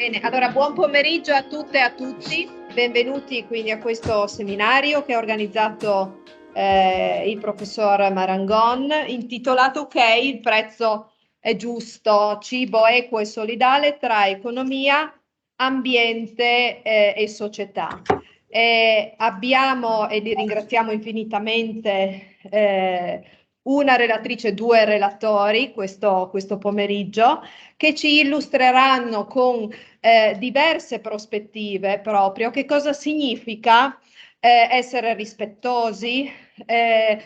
Bene, allora buon pomeriggio a tutte e a tutti, benvenuti quindi a questo seminario che ha organizzato il professor Marangon, intitolato Ok, il prezzo è giusto, cibo equo e solidale tra economia, ambiente e società. Abbiamo, e li ringraziamo infinitamente, una relatrice, due relatori questo pomeriggio, che ci illustreranno con diverse prospettive proprio che cosa significa essere rispettosi,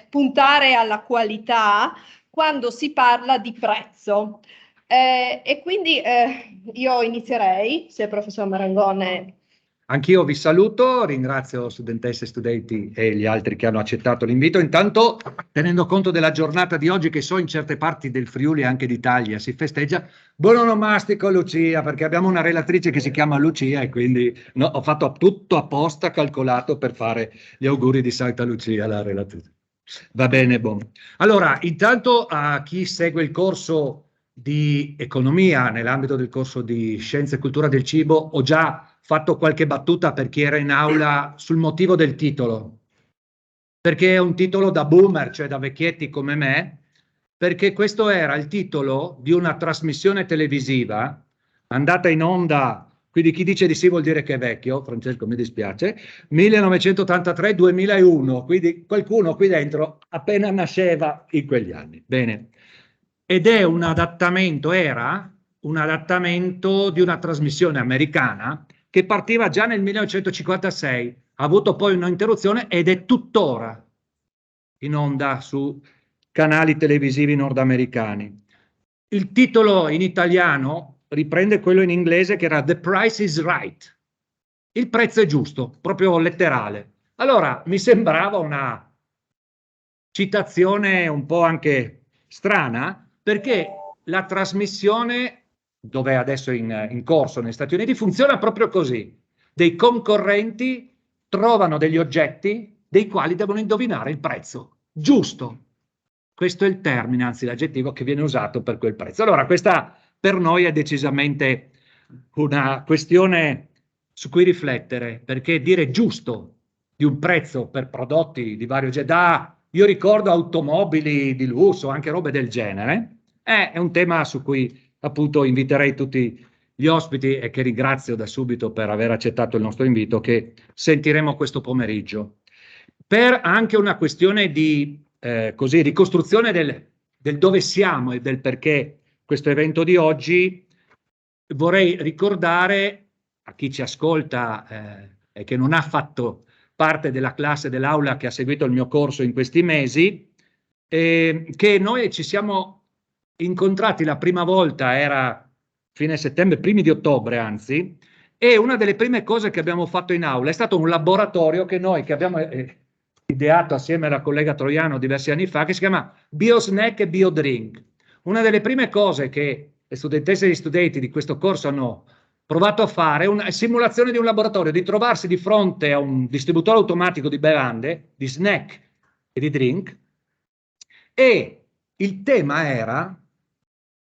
puntare alla qualità quando si parla di prezzo. E quindi io inizierei, se il professor Marangone. Anch'io vi saluto, ringrazio studentesse, studenti e gli altri che hanno accettato l'invito. Intanto, tenendo conto della giornata di oggi, che so in certe parti del Friuli e anche d'Italia si festeggia, buon onomastico Lucia, perché abbiamo una relatrice che si chiama Lucia e quindi no, ho fatto tutto apposta, calcolato per fare gli auguri di Santa Lucia alla relatrice. Va bene, buon. Allora, intanto a chi segue il corso di economia nell'ambito del corso di scienze e cultura del cibo, ho già fatto qualche battuta per chi era in aula sul motivo del titolo, perché è un titolo da boomer, cioè da vecchietti come me, perché questo era il titolo di una trasmissione televisiva andata in onda, quindi chi dice di sì vuol dire che è vecchio, Francesco mi dispiace, 1983-2001, quindi qualcuno qui dentro appena nasceva in quegli anni. Bene. Ed è un adattamento, era un adattamento di una trasmissione americana che partiva già nel 1956, ha avuto poi un'interruzione ed è tuttora in onda su canali televisivi nordamericani. Il titolo in italiano riprende quello in inglese che era The Price is Right. Il prezzo è giusto, proprio letterale. Allora, mi sembrava una citazione un po' anche strana, perché la trasmissione, dove è adesso in corso negli Stati Uniti, funziona proprio così. Dei concorrenti trovano degli oggetti dei quali devono indovinare il prezzo giusto. Questo è il termine, anzi l'aggettivo che viene usato per quel prezzo. Allora, questa per noi è decisamente una questione su cui riflettere, perché dire giusto di un prezzo per prodotti di vario genere, io ricordo automobili di lusso, anche robe del genere, è un tema su cui appunto inviterei tutti gli ospiti e che ringrazio da subito per aver accettato il nostro invito, che sentiremo questo pomeriggio. Per anche una questione di così, ricostruzione del dove siamo e del perché questo evento di oggi, vorrei ricordare a chi ci ascolta e che non ha fatto parte della classe, dell'aula che ha seguito il mio corso in questi mesi, che noi ci siamo incontrati la prima volta, era fine settembre, primi di ottobre anzi, e una delle prime cose che abbiamo fatto in aula è stato un laboratorio che noi, che abbiamo ideato assieme alla collega Troiano diversi anni fa, che si chiama Biosnack e Biodrink. Una delle prime cose che le studentesse e gli studenti di questo corso hanno provato a fare è una simulazione di un laboratorio, di trovarsi di fronte a un distributore automatico di bevande, di snack e di drink, e il tema era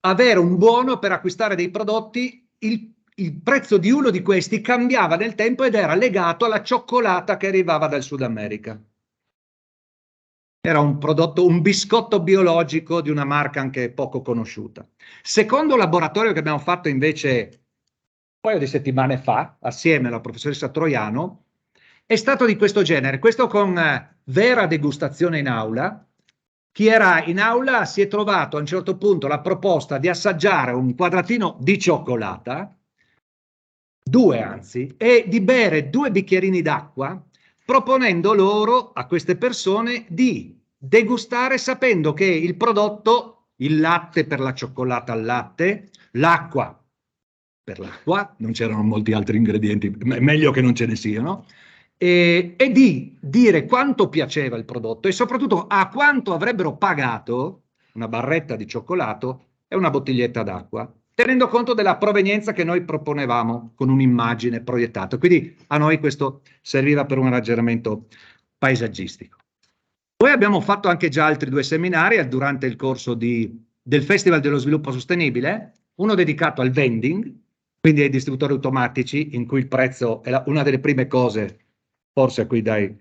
avere un buono per acquistare dei prodotti. Il prezzo di uno di questi cambiava nel tempo ed era legato alla cioccolata che arrivava dal Sud America. Era un prodotto, un biscotto biologico di una marca anche poco conosciuta. Secondo laboratorio che abbiamo fatto invece un paio di settimane fa, assieme alla professoressa Troiano, è stato di questo genere, questo con vera degustazione in aula. Chi era in aula si è trovato a un certo punto la proposta di assaggiare un quadratino di cioccolata, due anzi, e di bere 2 bicchierini d'acqua, proponendo loro, a queste persone, di degustare sapendo che il prodotto, il latte per la cioccolata al latte, l'acqua per l'acqua, non c'erano molti altri ingredienti, meglio che non ce ne siano, e di dire quanto piaceva il prodotto e soprattutto a quanto avrebbero pagato una barretta di cioccolato e una bottiglietta d'acqua, tenendo conto della provenienza che noi proponevamo con un'immagine proiettata. Quindi a noi questo serviva per un ragionamento paesaggistico. Poi abbiamo fatto anche già altri 2 seminari durante il corso del Festival dello Sviluppo Sostenibile, uno dedicato al vending quindi ai distributori automatici, in cui il prezzo è una delle prime cose forse a cui dai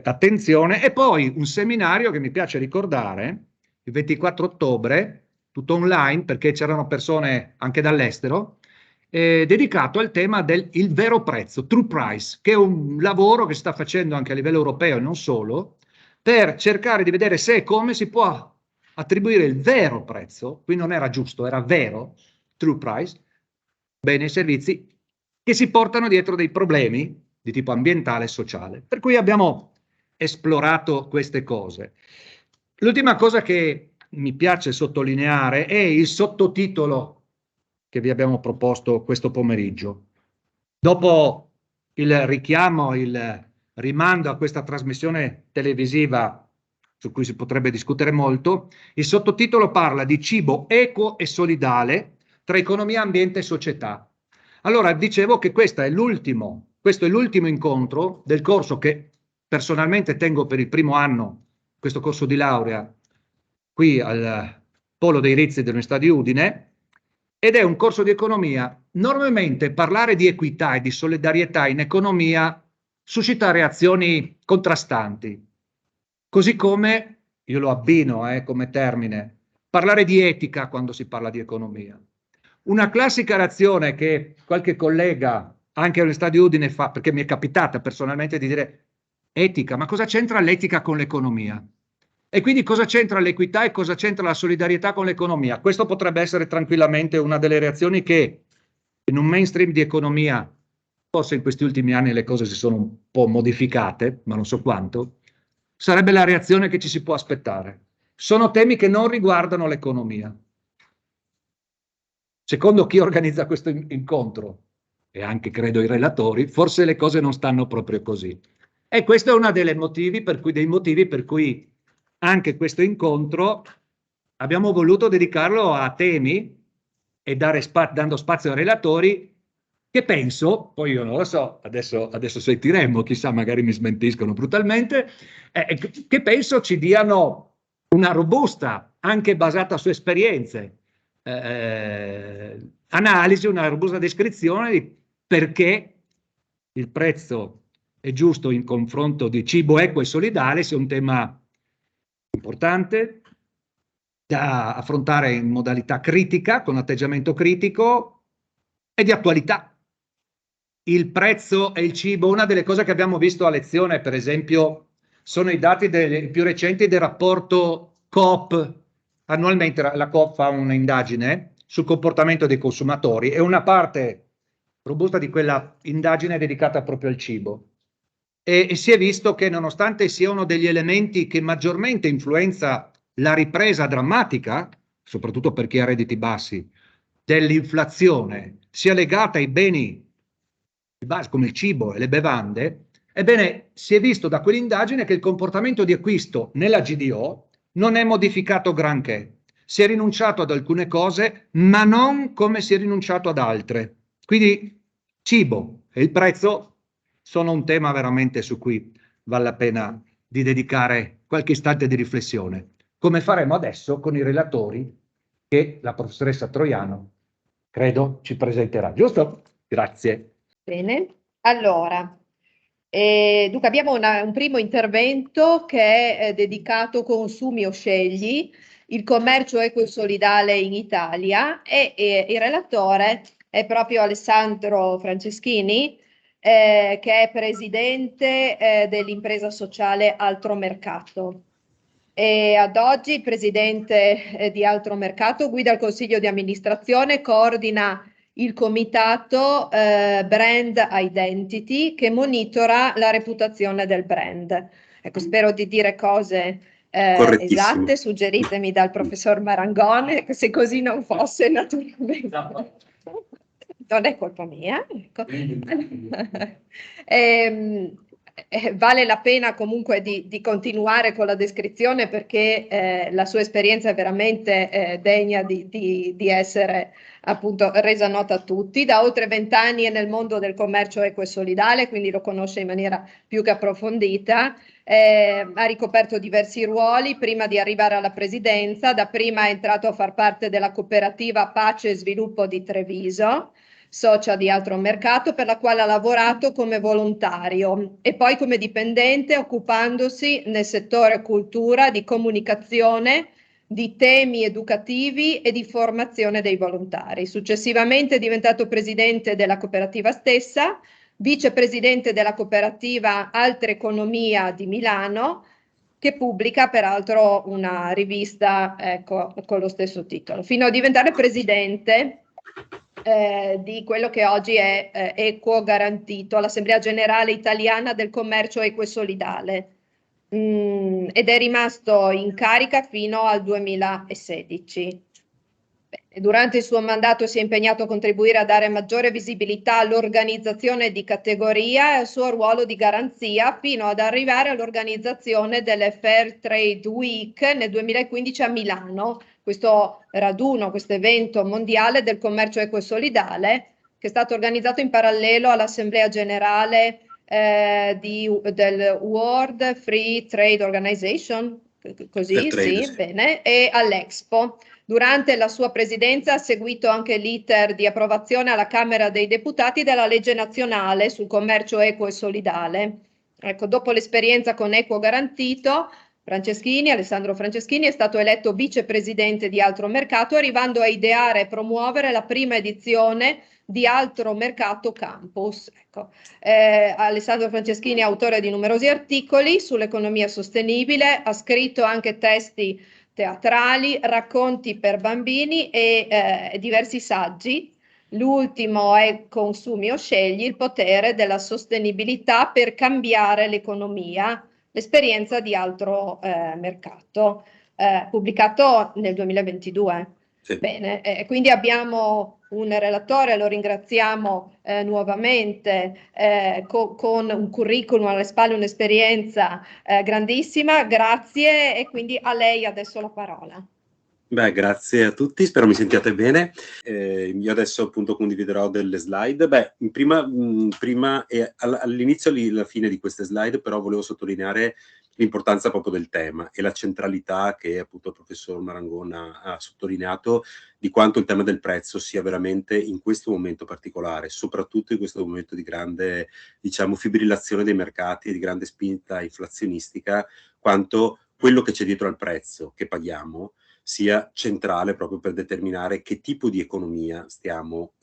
attenzione, e poi un seminario che mi piace ricordare, il 24 ottobre, tutto online, perché c'erano persone anche dall'estero, dedicato al tema del il vero prezzo, true price, che è un lavoro che si sta facendo anche a livello europeo e non solo, per cercare di vedere se e come si può attribuire il vero prezzo, qui non era giusto, era vero, true price, beni e servizi, che si portano dietro dei problemi di tipo ambientale e sociale. Per cui abbiamo esplorato queste cose. L'ultima cosa che mi piace sottolineare è il sottotitolo che vi abbiamo proposto questo pomeriggio. Dopo il richiamo, il rimando a questa trasmissione televisiva su cui si potrebbe discutere molto, il sottotitolo parla di cibo equo e solidale tra economia, ambiente e società. Allora, dicevo che questo è l'ultimo incontro del corso che personalmente tengo per il primo anno, questo corso di laurea, qui al Polo dei Rizzi dell'Università di Udine, ed è un corso di economia. Normalmente parlare di equità e di solidarietà in economia suscita reazioni contrastanti, così come, io lo abbino come termine, parlare di etica quando si parla di economia. Una classica reazione che qualche collega anche all'Università di Udine fa, perché mi è capitata personalmente di dire etica, ma cosa c'entra l'etica con l'economia? E quindi cosa c'entra l'equità e cosa c'entra la solidarietà con l'economia? Questo potrebbe essere tranquillamente una delle reazioni che in un mainstream di economia, forse in questi ultimi anni le cose si sono un po' modificate, ma non so quanto, sarebbe la reazione che ci si può aspettare. Sono temi che non riguardano l'economia. Secondo chi organizza questo incontro, e anche credo i relatori, forse le cose non stanno proprio così. E questo è uno dei motivi per cui anche questo incontro abbiamo voluto dedicarlo a temi e dando spazio ai relatori che penso, poi io non lo so, adesso sentiremo, chissà, magari mi smentiscono brutalmente, che penso ci diano una robusta, anche basata su esperienze, analisi, una robusta descrizione di perché il prezzo è giusto in confronto di cibo equo e solidale sia un tema importante da affrontare in modalità critica, con atteggiamento critico e di attualità. Il prezzo e il cibo, una delle cose che abbiamo visto a lezione, per esempio, sono i dati più recenti del rapporto Coop. Annualmente la Coop fa un'indagine sul comportamento dei consumatori e una parte robusta di quella indagine è dedicata proprio al cibo. E si è visto che nonostante sia uno degli elementi che maggiormente influenza la ripresa drammatica, soprattutto per chi ha redditi bassi, dell'inflazione, sia legata ai beni di base come il cibo e le bevande, ebbene si è visto da quell'indagine che il comportamento di acquisto nella GDO non è modificato granché. Si è rinunciato ad alcune cose, ma non come si è rinunciato ad altre. Quindi cibo e il prezzo sono un tema veramente su cui vale la pena di dedicare qualche istante di riflessione, come faremo adesso con i relatori che la professoressa Troiano credo ci presenterà, giusto? Grazie. Bene, allora, dunque abbiamo un primo intervento che è dedicato consumi o scegli, il commercio equo e solidale in Italia e il relatore è proprio Alessandro Franceschini, che è presidente dell'impresa sociale Altromercato. E ad oggi il presidente di Altromercato guida il consiglio di amministrazione, coordina il comitato Brand Identity che monitora la reputazione del brand. Ecco, spero di dire cose esatte, suggeritemi dal professor Marangone, se così non fosse naturalmente. Non è colpa mia, ecco. Vale la pena comunque di continuare con la descrizione perché la sua esperienza è veramente degna di essere appunto resa nota a tutti. Da oltre 20 anni è nel mondo del commercio equo e solidale, quindi lo conosce in maniera più che approfondita. Ha ricoperto diversi ruoli prima di arrivare alla presidenza. Dapprima è entrato a far parte della cooperativa Pace e Sviluppo di Treviso, socia di Altro Mercato, per la quale ha lavorato come volontario e poi come dipendente, occupandosi nel settore cultura, di comunicazione, di temi educativi e di formazione dei volontari. Successivamente è diventato presidente della cooperativa stessa, vicepresidente della cooperativa Altre Economia di Milano, che pubblica peraltro una rivista, ecco, con lo stesso titolo, fino a diventare presidente di quello che oggi è Equo Garantito, l'Assemblea Generale Italiana del Commercio Equo e Solidale, ed è rimasto in carica fino al 2016. Durante il suo mandato si è impegnato a contribuire a dare maggiore visibilità all'organizzazione di categoria e al suo ruolo di garanzia, fino ad arrivare all'organizzazione delle Fair Trade Week nel 2015 a Milano, questo raduno, questo evento mondiale del commercio equo e solidale, che è stato organizzato in parallelo all'Assemblea Generale del World Free Trade Organization, così, Trade, sì, sì. bene, e all'Expo. Durante la sua presidenza ha seguito anche l'iter di approvazione alla Camera dei Deputati della legge nazionale sul commercio equo e solidale. Ecco, dopo l'esperienza con Equo Garantito, Alessandro Franceschini è stato eletto vicepresidente di Altro Mercato, arrivando a ideare e promuovere la prima edizione di Altro Mercato Campus. Ecco. Alessandro Franceschini è autore di numerosi articoli sull'economia sostenibile, ha scritto anche testi teatrali, racconti per bambini e diversi saggi. L'ultimo è Consumi o scegli, il potere della sostenibilità per cambiare l'economia, l'esperienza di Altro Mercato, pubblicato nel 2022. Sì. Bene, quindi abbiamo un relatore, lo ringraziamo nuovamente, con un curriculum alle spalle, un'esperienza grandissima, grazie, e quindi a lei adesso la parola. Beh, grazie a tutti, spero mi sentiate bene. Io adesso appunto condividerò delle slide. Beh, prima e all'inizio e alla fine di queste slide però volevo sottolineare l'importanza proprio del tema e la centralità che appunto il professor Marangon ha sottolineato di quanto il tema del prezzo sia veramente in questo momento particolare, soprattutto in questo momento di grande, diciamo, fibrillazione dei mercati e di grande spinta inflazionistica, quanto quello che c'è dietro al prezzo che paghiamo sia centrale proprio per determinare che tipo di economia stiamo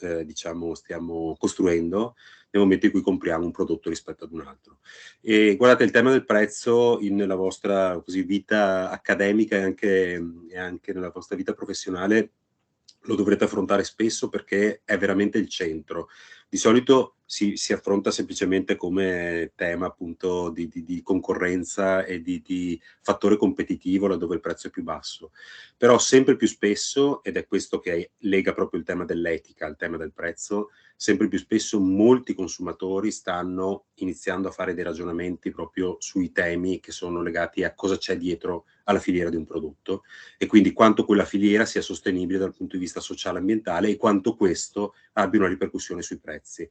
costruendo nel momento in cui compriamo un prodotto rispetto ad un altro. E guardate, il tema del prezzo nella vostra così, vita accademica e anche nella vostra vita professionale lo dovrete affrontare spesso perché è veramente il centro. Di solito si affronta semplicemente come tema appunto di concorrenza e di fattore competitivo laddove il prezzo è più basso. Però sempre più spesso, ed è questo che lega proprio il tema dell'etica al tema del prezzo, sempre più spesso molti consumatori stanno iniziando a fare dei ragionamenti proprio sui temi che sono legati a cosa c'è dietro alla filiera di un prodotto e quindi quanto quella filiera sia sostenibile dal punto di vista sociale e ambientale e quanto questo abbia una ripercussione sui prezzi.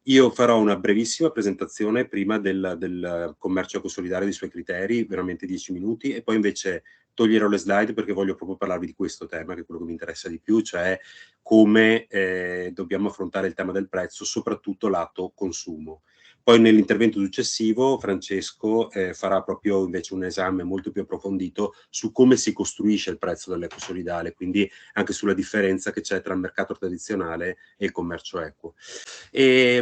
Io farò una brevissima presentazione prima del commercio ecosolidale e dei suoi criteri, veramente 10 minuti, e poi invece toglierò le slide perché voglio proprio parlarvi di questo tema, che è quello che mi interessa di più, cioè come dobbiamo affrontare il tema del prezzo, soprattutto lato consumo. Poi nell'intervento successivo Francesco farà proprio invece un esame molto più approfondito su come si costruisce il prezzo dell'ecosolidale, quindi anche sulla differenza che c'è tra il mercato tradizionale e il commercio equo. E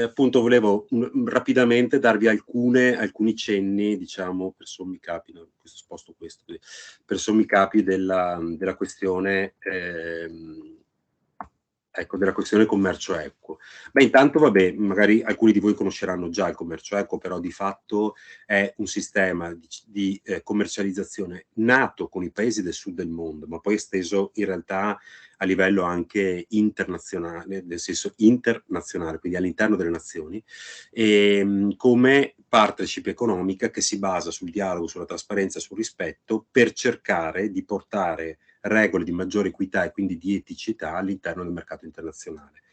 appunto volevo rapidamente darvi alcuni cenni, diciamo, per sommi capi, no? Per sommi capi della questione della questione commercio equo. Beh, intanto, vabbè, magari alcuni di voi conosceranno già il commercio equo, però di fatto è un sistema di commercializzazione nato con i paesi del sud del mondo, ma poi esteso in realtà a livello anche internazionale, nel senso internazionale, quindi all'interno delle nazioni, come partnership economica che si basa sul dialogo, sulla trasparenza, sul rispetto, per cercare di portare regole di maggiore equità e quindi di eticità all'interno del mercato internazionale.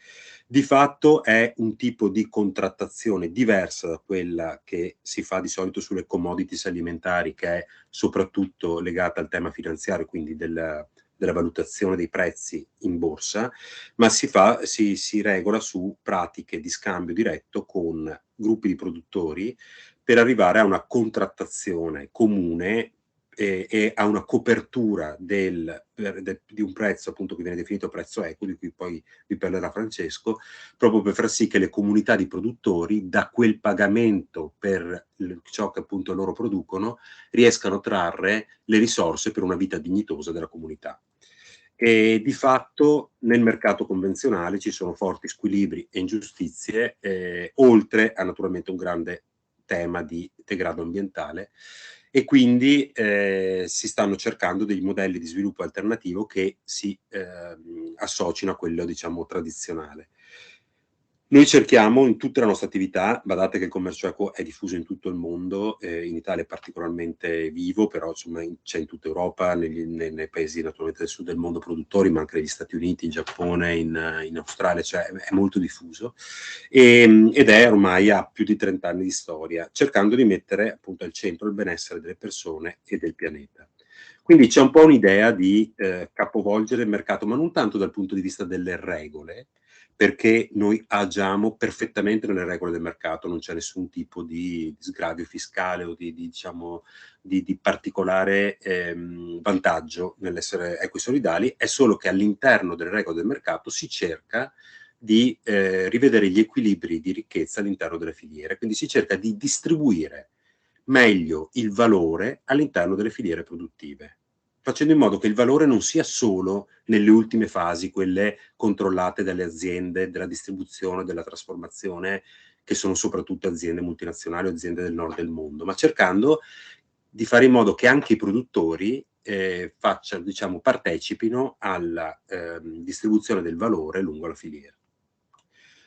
Di fatto è un tipo di contrattazione diversa da quella che si fa di solito sulle commodities alimentari, che è soprattutto legata al tema finanziario, quindi del della valutazione dei prezzi in borsa, ma si regola su pratiche di scambio diretto con gruppi di produttori per arrivare a una contrattazione comune e a una copertura di un prezzo appunto che viene definito prezzo equo, di cui poi vi parlerà Francesco, proprio per far sì che le comunità di produttori da quel pagamento per ciò che appunto loro producono riescano a trarre le risorse per una vita dignitosa della comunità. E di fatto nel mercato convenzionale ci sono forti squilibri e ingiustizie, oltre a naturalmente un grande tema di degrado ambientale, e quindi si stanno cercando dei modelli di sviluppo alternativo che si associno a quello, diciamo, tradizionale. Noi cerchiamo in tutta la nostra attività, badate che il commercio equo è diffuso in tutto il mondo, in Italia è particolarmente vivo, però insomma c'è in tutta Europa, nei paesi naturalmente del sud del mondo produttori, ma anche negli Stati Uniti, in Giappone, in Australia, cioè è molto diffuso, ed è ormai ha più di 30 anni di storia, cercando di mettere appunto al centro il benessere delle persone e del pianeta. Quindi c'è un po' un'idea di capovolgere il mercato, ma non tanto dal punto di vista delle regole, perché noi agiamo perfettamente nelle regole del mercato, non c'è nessun tipo di sgravio fiscale o diciamo, di particolare vantaggio nell'essere equisolidali, è solo che all'interno delle regole del mercato si cerca di rivedere gli equilibri di ricchezza all'interno delle filiere, quindi si cerca di distribuire meglio il valore all'interno delle filiere produttive, facendo in modo che il valore non sia solo nelle ultime fasi, quelle controllate dalle aziende della distribuzione, della trasformazione, che sono soprattutto aziende multinazionali o aziende del nord del mondo, ma cercando di fare in modo che anche i produttori diciamo, partecipino alla distribuzione del valore lungo la filiera.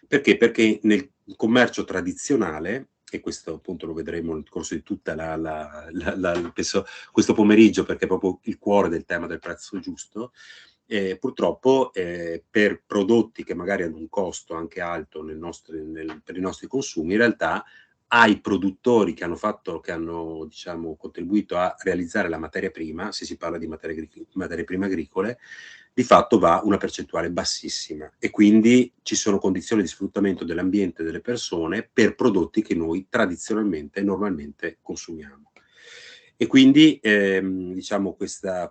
Perché? Perché nel commercio tradizionale, e questo appunto lo vedremo nel corso di tutta penso, questo pomeriggio, perché è proprio il cuore del tema del prezzo giusto, purtroppo per prodotti che magari hanno un costo anche alto per i nostri consumi, in realtà ai produttori che hanno diciamo, contribuito a realizzare la materia prima, se si parla di materie prime agricole, di fatto va una percentuale bassissima, e quindi ci sono condizioni di sfruttamento dell'ambiente e delle persone per prodotti che noi tradizionalmente e normalmente consumiamo. E quindi diciamo questo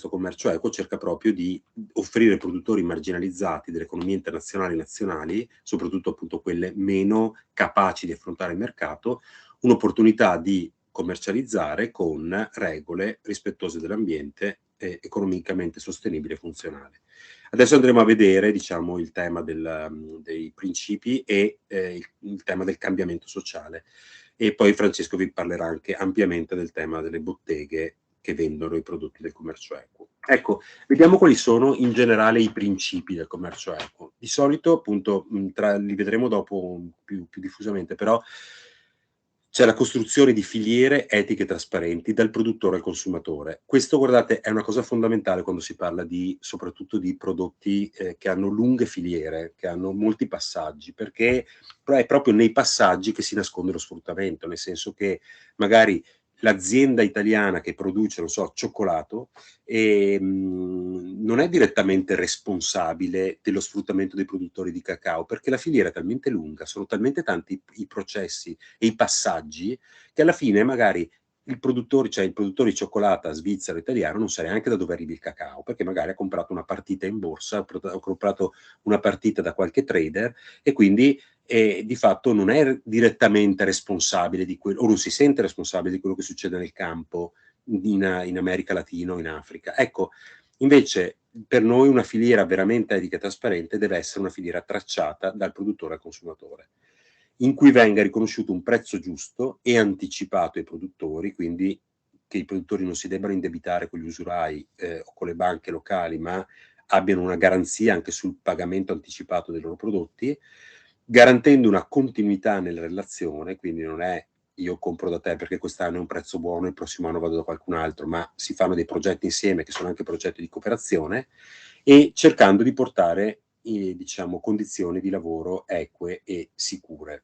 commercio equo cerca proprio di offrire ai produttori marginalizzati delle economie internazionali e nazionali, soprattutto appunto quelle meno capaci di affrontare il mercato, un'opportunità di commercializzare con regole rispettose dell'ambiente, economicamente sostenibile e funzionale. Adesso andremo a vedere, diciamo, il tema dei principi e il tema del cambiamento sociale. E poi Francesco vi parlerà anche ampiamente del tema delle botteghe che vendono i prodotti del commercio equo. Ecco, vediamo quali sono in generale i principi del commercio equo. Di solito, appunto, li vedremo dopo più diffusamente, però c'è la costruzione di filiere etiche e trasparenti dal produttore al consumatore. Questo, guardate, è una cosa fondamentale quando si parla soprattutto di prodotti che hanno lunghe filiere, che hanno molti passaggi, perché è proprio nei passaggi che si nasconde lo sfruttamento, nel senso che magari l'azienda italiana che produce, non so, cioccolato, non è direttamente responsabile dello sfruttamento dei produttori di cacao, perché la filiera è talmente lunga, sono talmente tanti i processi e i passaggi, che alla fine magari il produttore di cioccolata svizzero italiano non sa neanche da dove arrivi il cacao, perché magari ha comprato una partita in borsa, ha comprato una partita da qualche trader, e quindi di fatto non è direttamente responsabile di quello, o non si sente responsabile di quello che succede nel campo in America Latina o in Africa. Ecco, invece per noi una filiera veramente etica e trasparente deve essere una filiera tracciata dal produttore al consumatore, in cui venga riconosciuto un prezzo giusto e anticipato ai produttori, quindi che i produttori non si debbano indebitare con gli usurai o con le banche locali, ma abbiano una garanzia anche sul pagamento anticipato dei loro prodotti, garantendo una continuità nella relazione, quindi non è io compro da te perché quest'anno è un prezzo buono, il prossimo anno vado da qualcun altro, ma si fanno dei progetti insieme che sono anche progetti di cooperazione, e cercando di portare diciamo, condizioni di lavoro eque e sicure.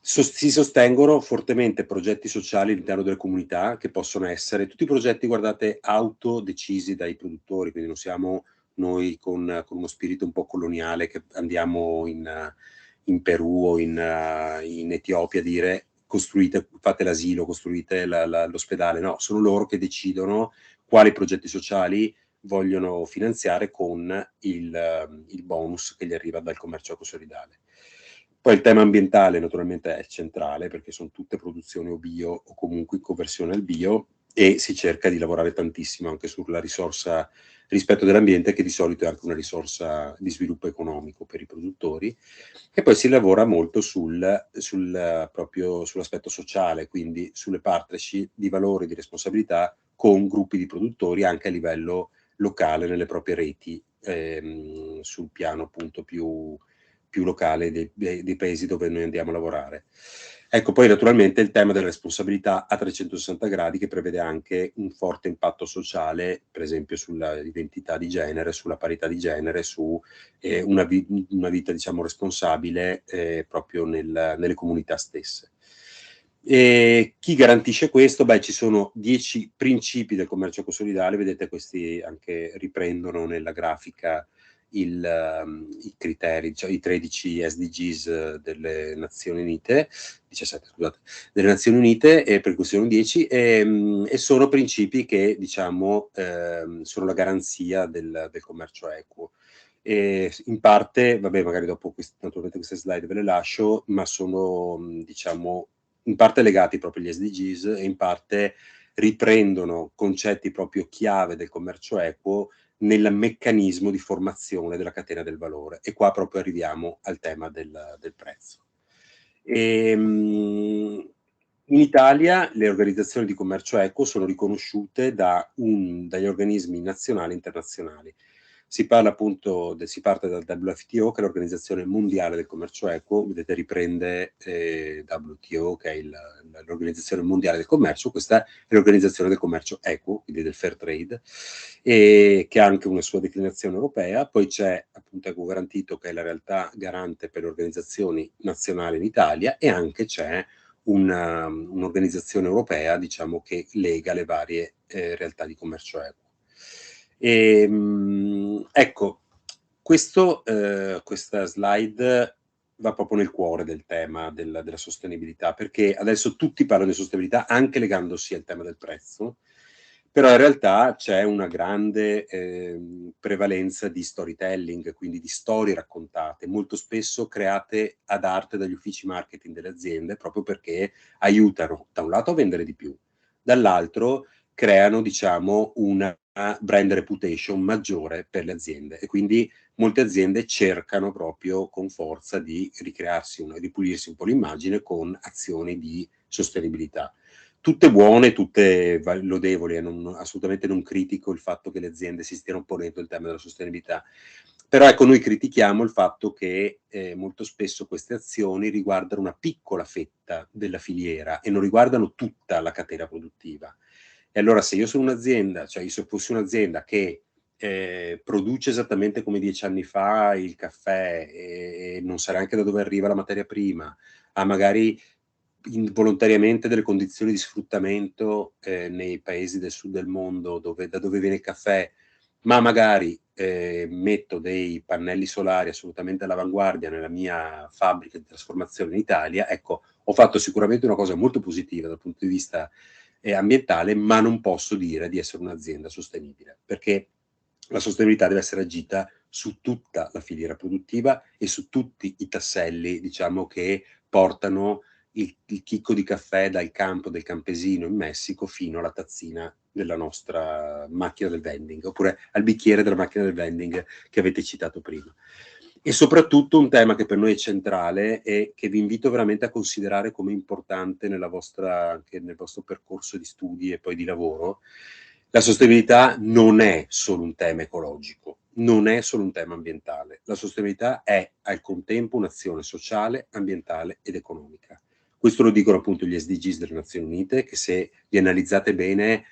Si sostengono fortemente progetti sociali all'interno delle comunità, che possono essere tutti i progetti, guardate, autodecisi dai produttori, quindi non siamo noi con uno spirito un po' coloniale che andiamo in Perù o in Etiopia a dire costruite, fate l'asilo, costruite l'ospedale. No, sono loro che decidono quali progetti sociali vogliono finanziare con il bonus che gli arriva dal commercio ecosolidale. Poi il tema ambientale naturalmente è centrale, perché sono tutte produzioni o bio o comunque in conversione al bio, e si cerca di lavorare tantissimo anche sulla risorsa rispetto dell'ambiente, che di solito è anche una risorsa di sviluppo economico per i produttori. E poi si lavora molto proprio sull'aspetto sociale, quindi sulle partnership di valore e di responsabilità con gruppi di produttori anche a livello locale nelle proprie reti, sul piano appunto più locale dei paesi dove noi andiamo a lavorare. Ecco, poi naturalmente il tema della responsabilità a 360 gradi, che prevede anche un forte impatto sociale, per esempio sulla identità di genere, sulla parità di genere, su una vita, diciamo, responsabile proprio nelle comunità stesse. E chi garantisce questo? Beh, ci sono 10 principi del commercio ecosolidale, vedete questi anche riprendono nella grafica i criteri, cioè i 13 SDGs delle Nazioni Unite, 17 scusate, delle Nazioni Unite, e per cui sono 10, e sono principi che, diciamo, sono la garanzia del commercio equo. E in parte, vabbè, magari dopo naturalmente queste slide ve le lascio, ma sono, diciamo, in parte legati proprio agli SDGs e in parte riprendono concetti proprio chiave del commercio equo nel meccanismo di formazione della catena del valore. E qua proprio arriviamo al tema del prezzo. In Italia le organizzazioni di commercio equo sono riconosciute dagli organismi nazionali e internazionali. Si parla appunto, si parte dal WTO, che è l'Organizzazione Mondiale del Commercio Equo, vedete riprende WTO, che è l'Organizzazione Mondiale del Commercio, questa è l'Organizzazione del Commercio Equo, quindi del Fair Trade, e che ha anche una sua declinazione europea. Poi c'è appunto Equo Garantito, che è la realtà garante per le organizzazioni nazionali in Italia, e anche c'è un'organizzazione europea, diciamo, che lega le varie realtà di commercio equo. Ecco, questa slide va proprio nel cuore del tema della sostenibilità, perché adesso tutti parlano di sostenibilità anche legandosi al tema del prezzo, però in realtà c'è una grande prevalenza di storytelling, quindi di storie raccontate, molto spesso create ad arte dagli uffici marketing delle aziende, proprio perché aiutano da un lato a vendere di più, dall'altro creano, diciamo, una brand reputation maggiore per le aziende, e quindi molte aziende cercano proprio con forza di ripulirsi un po' l'immagine con azioni di sostenibilità. Tutte buone, tutte lodevoli, assolutamente non critico il fatto che le aziende si stiano ponendo il tema della sostenibilità. Però ecco, noi critichiamo il fatto che molto spesso queste azioni riguardano una piccola fetta della filiera e non riguardano tutta la catena produttiva. E allora se io sono un'azienda, cioè se fossi un'azienda che produce esattamente come 10 anni fa il caffè e non sa neanche da dove arriva la materia prima, ha magari involontariamente delle condizioni di sfruttamento nei paesi del sud del mondo da dove viene il caffè, ma magari metto dei pannelli solari assolutamente all'avanguardia nella mia fabbrica di trasformazione in Italia, ecco, ho fatto sicuramente una cosa molto positiva dal punto di vista ambientale, ma non posso dire di essere un'azienda sostenibile, perché la sostenibilità deve essere agita su tutta la filiera produttiva e su tutti i tasselli, diciamo, che portano il chicco di caffè dal campo del campesino in Messico fino alla tazzina della nostra macchina del vending, oppure al bicchiere della macchina del vending che avete citato prima. E soprattutto un tema che per noi è centrale e che vi invito veramente a considerare come importante anche nel vostro percorso di studi e poi di lavoro. La sostenibilità non è solo un tema ecologico, non è solo un tema ambientale. La sostenibilità è al contempo un'azione sociale, ambientale ed economica. Questo lo dicono appunto gli SDGs delle Nazioni Unite, che se li analizzate bene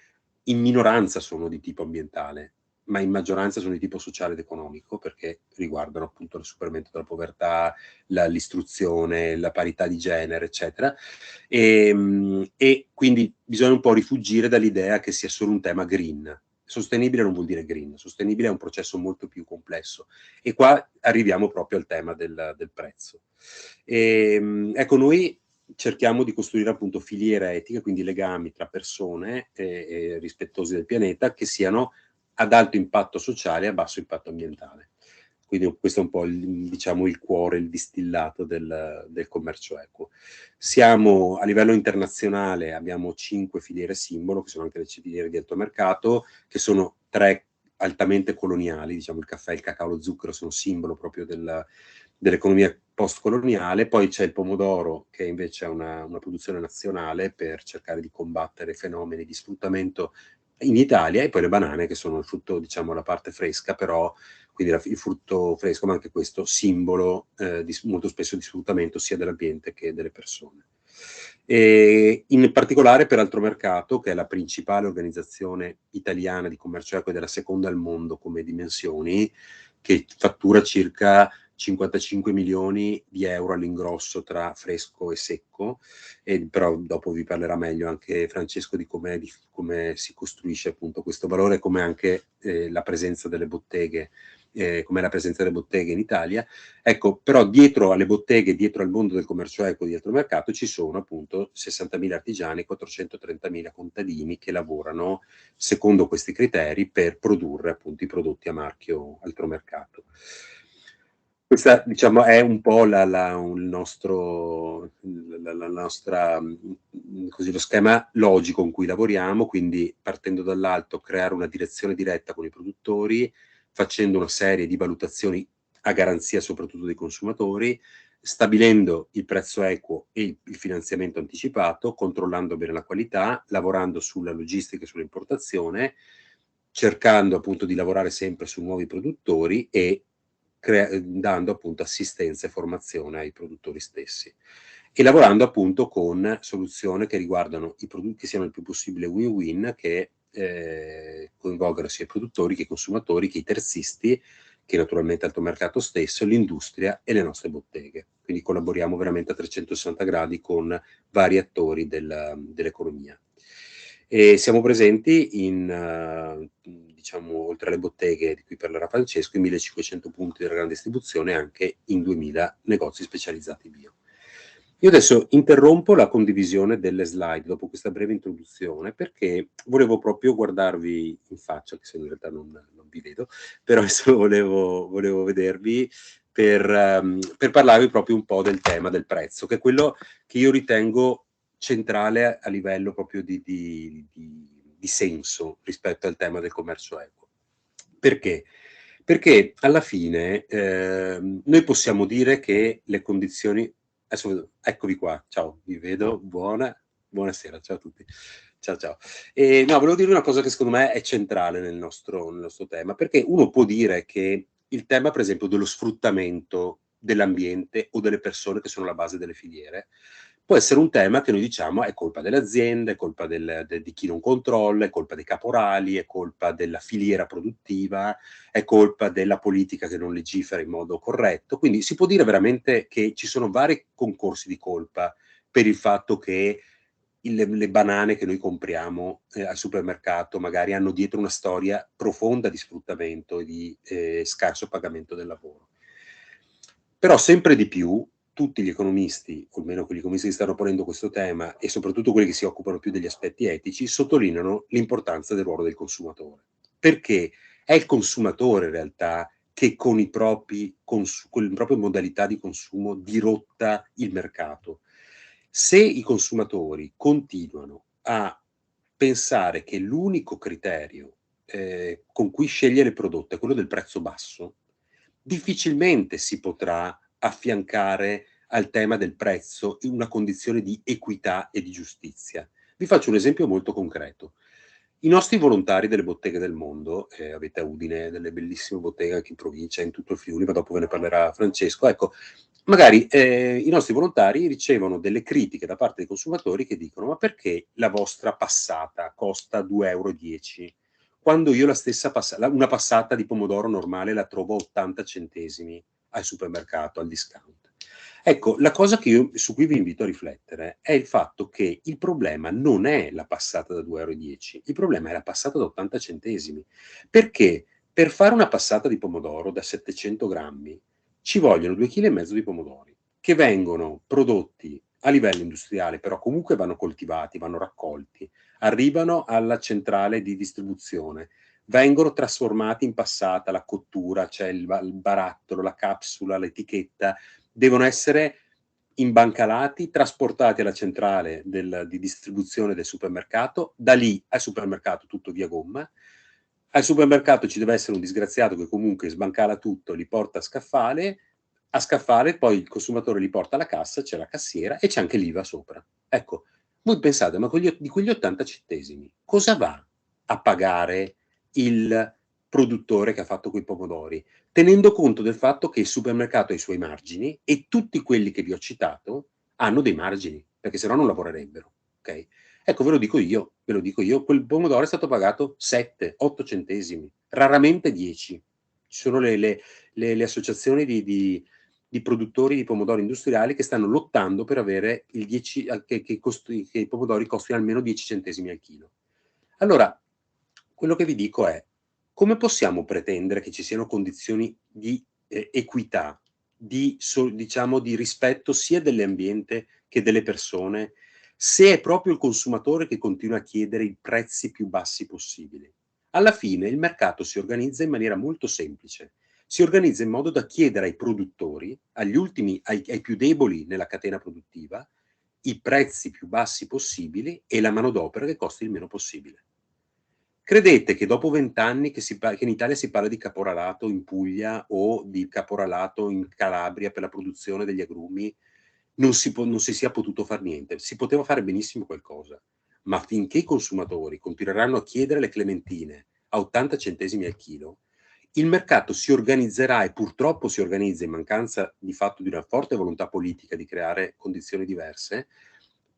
in minoranza sono di tipo ambientale. ma in maggioranza sono di tipo sociale ed economico, perché riguardano appunto il superamento della povertà, l'istruzione, la parità di genere, eccetera. E quindi bisogna un po' rifuggire dall'idea che sia solo un tema green. Sostenibile non vuol dire green, sostenibile è un processo molto più complesso. E qua arriviamo proprio al tema del prezzo. Ecco, noi cerchiamo di costruire appunto filiere etiche, quindi legami tra persone e rispettosi del pianeta, che siano ad alto impatto sociale e a basso impatto ambientale. Quindi questo è un po' diciamo, il cuore, il distillato del commercio equo. Siamo a livello internazionale, abbiamo 5 filiere simbolo, che sono anche le filiere di alto mercato, che sono 3 altamente coloniali, diciamo il caffè, il cacao, lo zucchero sono simbolo proprio dell'economia post-coloniale. Poi c'è il pomodoro, che invece è una produzione nazionale per cercare di combattere fenomeni di sfruttamento in Italia, e poi le banane, che sono il frutto, diciamo, la parte fresca, però, quindi il frutto fresco, ma anche questo simbolo molto spesso di sfruttamento sia dell'ambiente che delle persone. E in particolare per Altromercato, che è la principale organizzazione italiana di commercio equo ed è la seconda al mondo come dimensioni, che fattura circa 55 milioni di euro all'ingrosso tra fresco e secco, però dopo vi parlerà meglio anche Francesco di come si costruisce appunto questo valore, come anche la presenza delle botteghe, come la presenza delle botteghe in Italia. Ecco, però dietro alle botteghe, dietro al mondo del commercio equo di Altromercato ci sono appunto 60.000 artigiani, 430.000 contadini che lavorano secondo questi criteri per produrre appunto i prodotti a marchio Altromercato. Questa, diciamo, è un po' la nostra, così, lo schema logico con cui lavoriamo, quindi partendo dall'alto creare una direzione diretta con i produttori, facendo una serie di valutazioni a garanzia soprattutto dei consumatori, stabilendo il prezzo equo e il finanziamento anticipato, controllando bene la qualità, lavorando sulla logistica e sull'importazione, cercando appunto di lavorare sempre su nuovi produttori e dando appunto assistenza e formazione ai produttori stessi, e lavorando appunto con soluzioni che riguardano i prodotti, che siano il più possibile win-win, che coinvolgano sia i produttori che i consumatori, che i terzisti, che naturalmente Altromercato stesso, l'industria e le nostre botteghe. Quindi collaboriamo veramente a 360 gradi con vari attori dell'economia. E siamo presenti in, diciamo, oltre alle botteghe di cui parlerà Francesco, in 1500 punti della grande distribuzione e anche in 2000 negozi specializzati bio. Io adesso interrompo la condivisione delle slide dopo questa breve introduzione, perché volevo proprio guardarvi in faccia, che se in realtà non vi vedo, però adesso volevo vedervi per parlarvi proprio un po' del tema del prezzo, che è quello che io ritengo centrale a livello proprio di senso rispetto al tema del commercio equo. Perché? Perché alla fine noi possiamo dire che le condizioni... Adesso, eccovi qua, ciao, vi vedo, buonasera, ciao a tutti. Ciao, ciao. No, volevo dire una cosa che secondo me è centrale nel nostro tema, perché uno può dire che il tema, per esempio, dello sfruttamento dell'ambiente o delle persone che sono la base delle filiere, può essere un tema che noi diciamo è colpa delle aziende, è colpa di chi non controlla, è colpa dei caporali, è colpa della filiera produttiva, è colpa della politica che non legifera in modo corretto. Quindi si può dire veramente che ci sono vari concorsi di colpa per il fatto che le banane che noi compriamo al supermercato magari hanno dietro una storia profonda di sfruttamento e di scarso pagamento del lavoro. Però sempre di più tutti gli economisti, o almeno quegli economisti che stanno ponendo questo tema, e soprattutto quelli che si occupano più degli aspetti etici, sottolineano l'importanza del ruolo del consumatore. Perché è il consumatore in realtà che con le proprie modalità di consumo dirotta il mercato. Se i consumatori continuano a pensare che l'unico criterio con cui scegliere il prodotto è quello del prezzo basso, difficilmente si potrà affiancare al tema del prezzo in una condizione di equità e di giustizia. Vi faccio un esempio molto concreto. I nostri volontari delle botteghe del mondo, avete a Udine delle bellissime botteghe anche in provincia, in tutto il Friuli, ma dopo ve ne parlerà Francesco, ecco, magari i nostri volontari ricevono delle critiche da parte dei consumatori che dicono: ma perché la vostra passata costa 2,10 €? quando io una passata di pomodoro normale la trovo a 80 centesimi al supermercato, al discount. Ecco, la cosa su cui vi invito a riflettere è il fatto che il problema non è la passata da 2,10 €, il problema è la passata da 80 centesimi. Perché per fare una passata di pomodoro da 700 grammi ci vogliono 2,5 kg di pomodori, che vengono prodotti a livello industriale, però comunque vanno coltivati, vanno raccolti, arrivano alla centrale di distribuzione, vengono trasformati in passata, la cottura, c'è il barattolo, la capsula, l'etichetta, devono essere imbancalati, trasportati alla centrale di distribuzione del supermercato, da lì al supermercato tutto via gomma. Al supermercato ci deve essere un disgraziato che comunque sbancala tutto, li porta a scaffale poi il consumatore li porta alla cassa, c'è la cassiera e c'è anche l'IVA sopra. Ecco, voi pensate, ma di quegli 80 centesimi cosa va a pagare il produttore che ha fatto quei pomodori? Tenendo conto del fatto che il supermercato ha i suoi margini e tutti quelli che vi ho citato hanno dei margini, perché sennò non lavorerebbero, ok? Ecco, ve lo dico io, quel pomodoro è stato pagato 7, 8 centesimi, raramente 10. Ci sono le associazioni di produttori di pomodori industriali che stanno lottando per avere il 10, che i pomodori costino almeno 10 centesimi al chilo. Allora, quello che vi dico è, come possiamo pretendere che ci siano condizioni di equità, diciamo di rispetto sia dell'ambiente che delle persone, se è proprio il consumatore che continua a chiedere i prezzi più bassi possibili? Alla fine il mercato si organizza in maniera molto semplice. Si organizza in modo da chiedere ai produttori, ai più deboli nella catena produttiva, i prezzi più bassi possibili e la manodopera che costi il meno possibile. Credete che dopo 20 anni che in Italia si parla di caporalato in Puglia o di caporalato in Calabria per la produzione degli agrumi, non si sia potuto fare niente? Si poteva fare benissimo qualcosa, ma finché i consumatori continueranno a chiedere le clementine a 80 centesimi al chilo, il mercato si organizzerà e purtroppo si organizza in mancanza di fatto di una forte volontà politica di creare condizioni diverse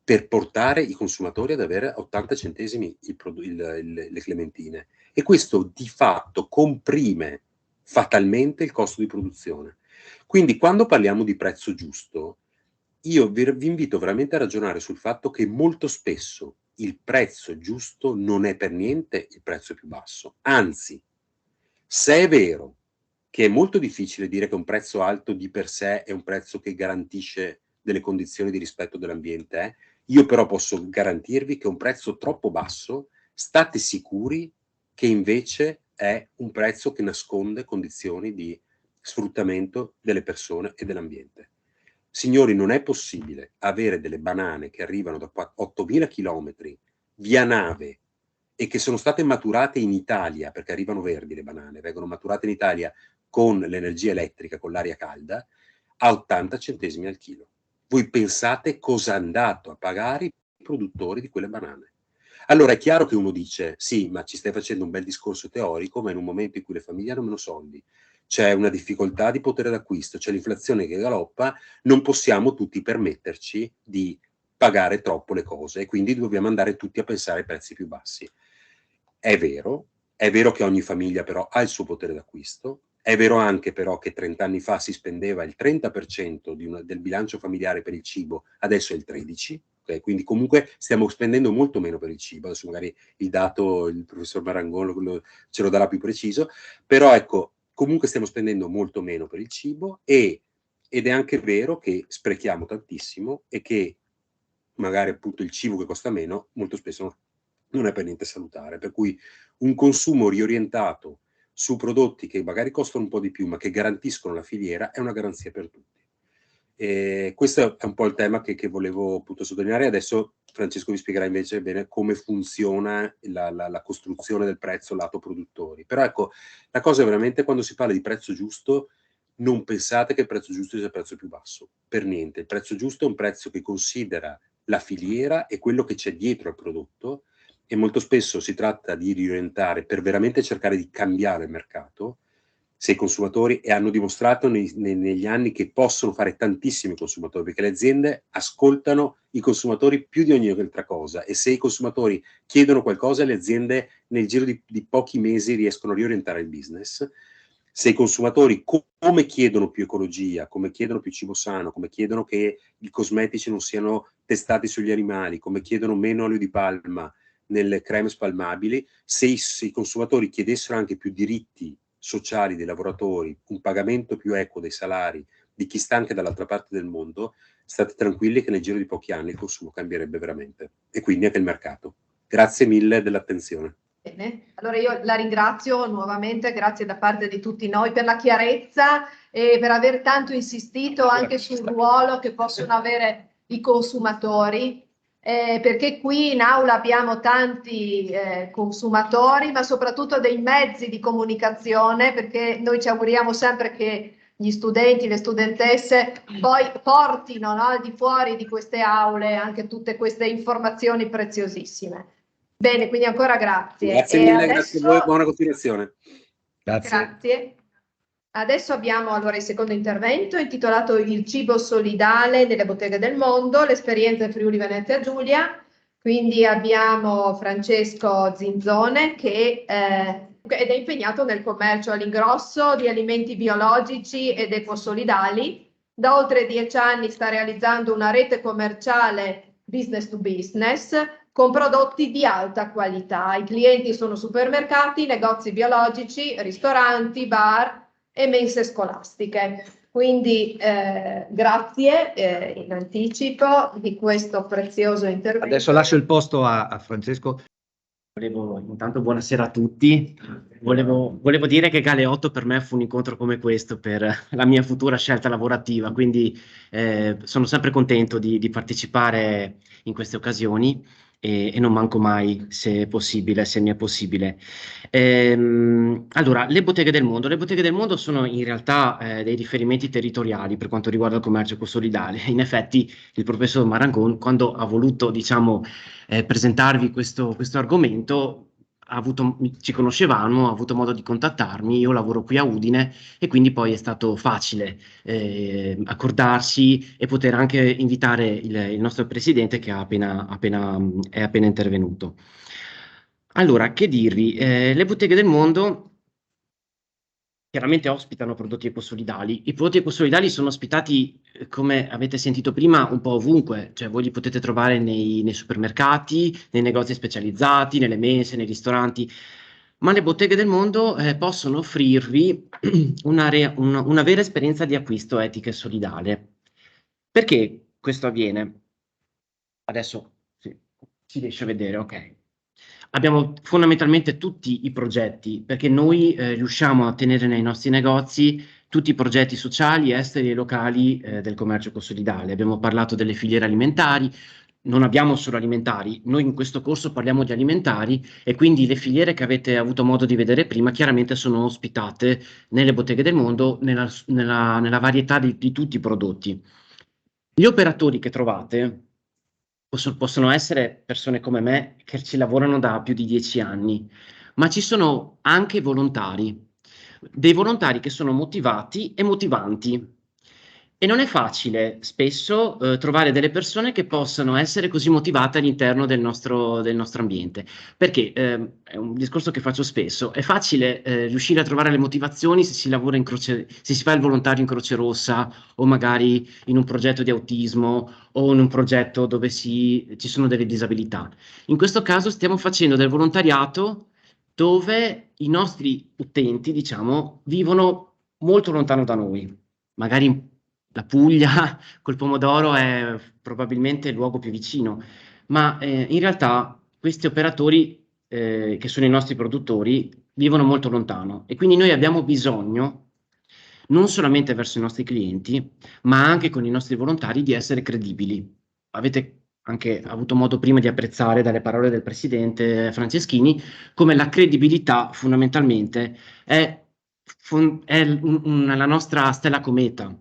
per portare i consumatori ad avere a 80 centesimi le clementine. E questo di fatto comprime fatalmente il costo di produzione. Quindi quando parliamo di prezzo giusto, io vi invito veramente a ragionare sul fatto che molto spesso il prezzo giusto non è per niente il prezzo più basso. Anzi, se è vero che è molto difficile dire che un prezzo alto di per sé è un prezzo che garantisce delle condizioni di rispetto dell'ambiente, io però posso garantirvi che un prezzo troppo basso, state sicuri che invece è un prezzo che nasconde condizioni di sfruttamento delle persone e dell'ambiente. Signori, non è possibile avere delle banane che arrivano da 8.000 chilometri via nave e che sono state maturate in Italia, perché arrivano verdi le banane, vengono maturate in Italia con l'energia elettrica, con l'aria calda, a 80 centesimi al chilo. Voi pensate cosa è andato a pagare i produttori di quelle banane? Allora è chiaro che uno dice, sì, ma ci stai facendo un bel discorso teorico, ma in un momento in cui le famiglie hanno meno soldi, c'è una difficoltà di potere d'acquisto, c'è l'inflazione che galoppa, non possiamo tutti permetterci di pagare troppo le cose e quindi dobbiamo andare tutti a pensare ai prezzi più bassi. È vero che ogni famiglia però ha il suo potere d'acquisto, è vero anche però che 30 anni fa si spendeva il 30% del bilancio familiare per il cibo, adesso è il 13%, okay? Quindi comunque stiamo spendendo molto meno per il cibo, adesso magari il dato il professor Marangon ce lo darà più preciso, però ecco, comunque stiamo spendendo molto meno per il cibo ed è anche vero che sprechiamo tantissimo e che magari appunto il cibo che costa meno molto spesso non è per niente salutare, per cui un consumo riorientato su prodotti che magari costano un po' di più ma che garantiscono la filiera è una garanzia per tutti. E questo è un po' il tema che volevo appunto sottolineare. Adesso Francesco vi spiegherà invece bene come funziona la costruzione del prezzo lato produttori. Però ecco, la cosa è veramente quando si parla di prezzo giusto, non pensate che il prezzo giusto sia il prezzo più basso, per niente. Il prezzo giusto è un prezzo che considera la filiera e quello che c'è dietro al prodotto e molto spesso si tratta di riorientare per veramente cercare di cambiare il mercato. Se i consumatori, e hanno dimostrato negli anni che possono fare tantissimi consumatori, perché le aziende ascoltano i consumatori più di ogni altra cosa e se i consumatori chiedono qualcosa le aziende nel giro di pochi mesi riescono a riorientare il business. Se i consumatori come chiedono più ecologia, come chiedono più cibo sano, come chiedono che i cosmetici non siano testati sugli animali, come chiedono meno olio di palma nelle creme spalmabili, se i consumatori chiedessero anche più diritti sociali dei lavoratori, un pagamento più equo dei salari di chi sta anche dall'altra parte del mondo, state tranquilli che nel giro di pochi anni il consumo cambierebbe veramente e quindi anche il mercato. Grazie mille dell'attenzione. Bene, allora io la ringrazio nuovamente, grazie da parte di tutti noi per la chiarezza e per aver tanto insistito anche sul ruolo che possono avere i consumatori, perché qui in aula abbiamo tanti consumatori, ma soprattutto dei mezzi di comunicazione, perché noi ci auguriamo sempre che gli studenti, le studentesse poi portino, no, al di fuori di queste aule anche tutte queste informazioni preziosissime. Bene, quindi ancora grazie. Grazie mille, grazie a voi, buona continuazione. Grazie. Adesso abbiamo allora il secondo intervento intitolato Il cibo solidale nelle botteghe del mondo, l'esperienza in Friuli Venezia Giulia. Quindi abbiamo Francesco Zinzone ed è impegnato nel commercio all'ingrosso di alimenti biologici ed ecosolidali. Da oltre 10 anni sta realizzando una rete commerciale business to business con prodotti di alta qualità. I clienti sono supermercati, negozi biologici, ristoranti, bar e mense scolastiche. Quindi grazie in anticipo di questo prezioso intervento. Adesso lascio il posto a Francesco. Intanto buonasera a tutti. Volevo dire che Galeotto per me fu un incontro come questo per la mia futura scelta lavorativa, quindi sono sempre contento di partecipare in queste occasioni e non manco mai se possibile, se mi è possibile. Allora, le botteghe del mondo. Le botteghe del mondo sono in realtà dei riferimenti territoriali per quanto riguarda il commercio ecosolidale. In effetti il professor Marangon, quando ha voluto, diciamo, presentarvi questo argomento, ci conoscevamo, ha avuto modo di contattarmi, io lavoro qui a Udine e quindi poi è stato facile accordarsi e poter anche invitare il nostro presidente che è appena intervenuto. Allora, che dirvi? Le botteghe del mondo chiaramente ospitano prodotti ecosolidali. I prodotti ecosolidali sono ospitati, come avete sentito prima, un po' ovunque, cioè voi li potete trovare nei supermercati, nei negozi specializzati, nelle mense, nei ristoranti, ma le botteghe del mondo possono offrirvi una vera esperienza di acquisto etica e solidale. Perché questo avviene? Adesso si riesce a vedere, ok. Abbiamo fondamentalmente tutti i progetti, perché noi riusciamo a tenere nei nostri negozi tutti i progetti sociali, esteri e locali del commercio ecosolidale. Abbiamo parlato delle filiere alimentari, non abbiamo solo alimentari, noi in questo corso parliamo di alimentari e quindi le filiere che avete avuto modo di vedere prima chiaramente sono ospitate nelle botteghe del mondo, nella varietà di tutti i prodotti. Gli operatori che trovate possono essere persone come me che ci lavorano da più di 10 anni, ma ci sono anche volontari, dei volontari che sono motivati e motivanti. E non è facile spesso trovare delle persone che possano essere così motivate all'interno del nostro ambiente, perché è un discorso che faccio spesso, è facile riuscire a trovare le motivazioni se si lavora se si fa il volontario in Croce Rossa o magari in un progetto di autismo o in un progetto dove ci sono delle disabilità. In questo caso stiamo facendo del volontariato dove i nostri utenti, diciamo, vivono molto lontano da noi, magari la Puglia col pomodoro è probabilmente il luogo più vicino, ma in realtà questi operatori che sono i nostri produttori vivono molto lontano e quindi noi abbiamo bisogno non solamente verso i nostri clienti, ma anche con i nostri volontari di essere credibili. Avete anche avuto modo prima di apprezzare dalle parole del presidente Franceschini come la credibilità fondamentalmente è la nostra stella cometa.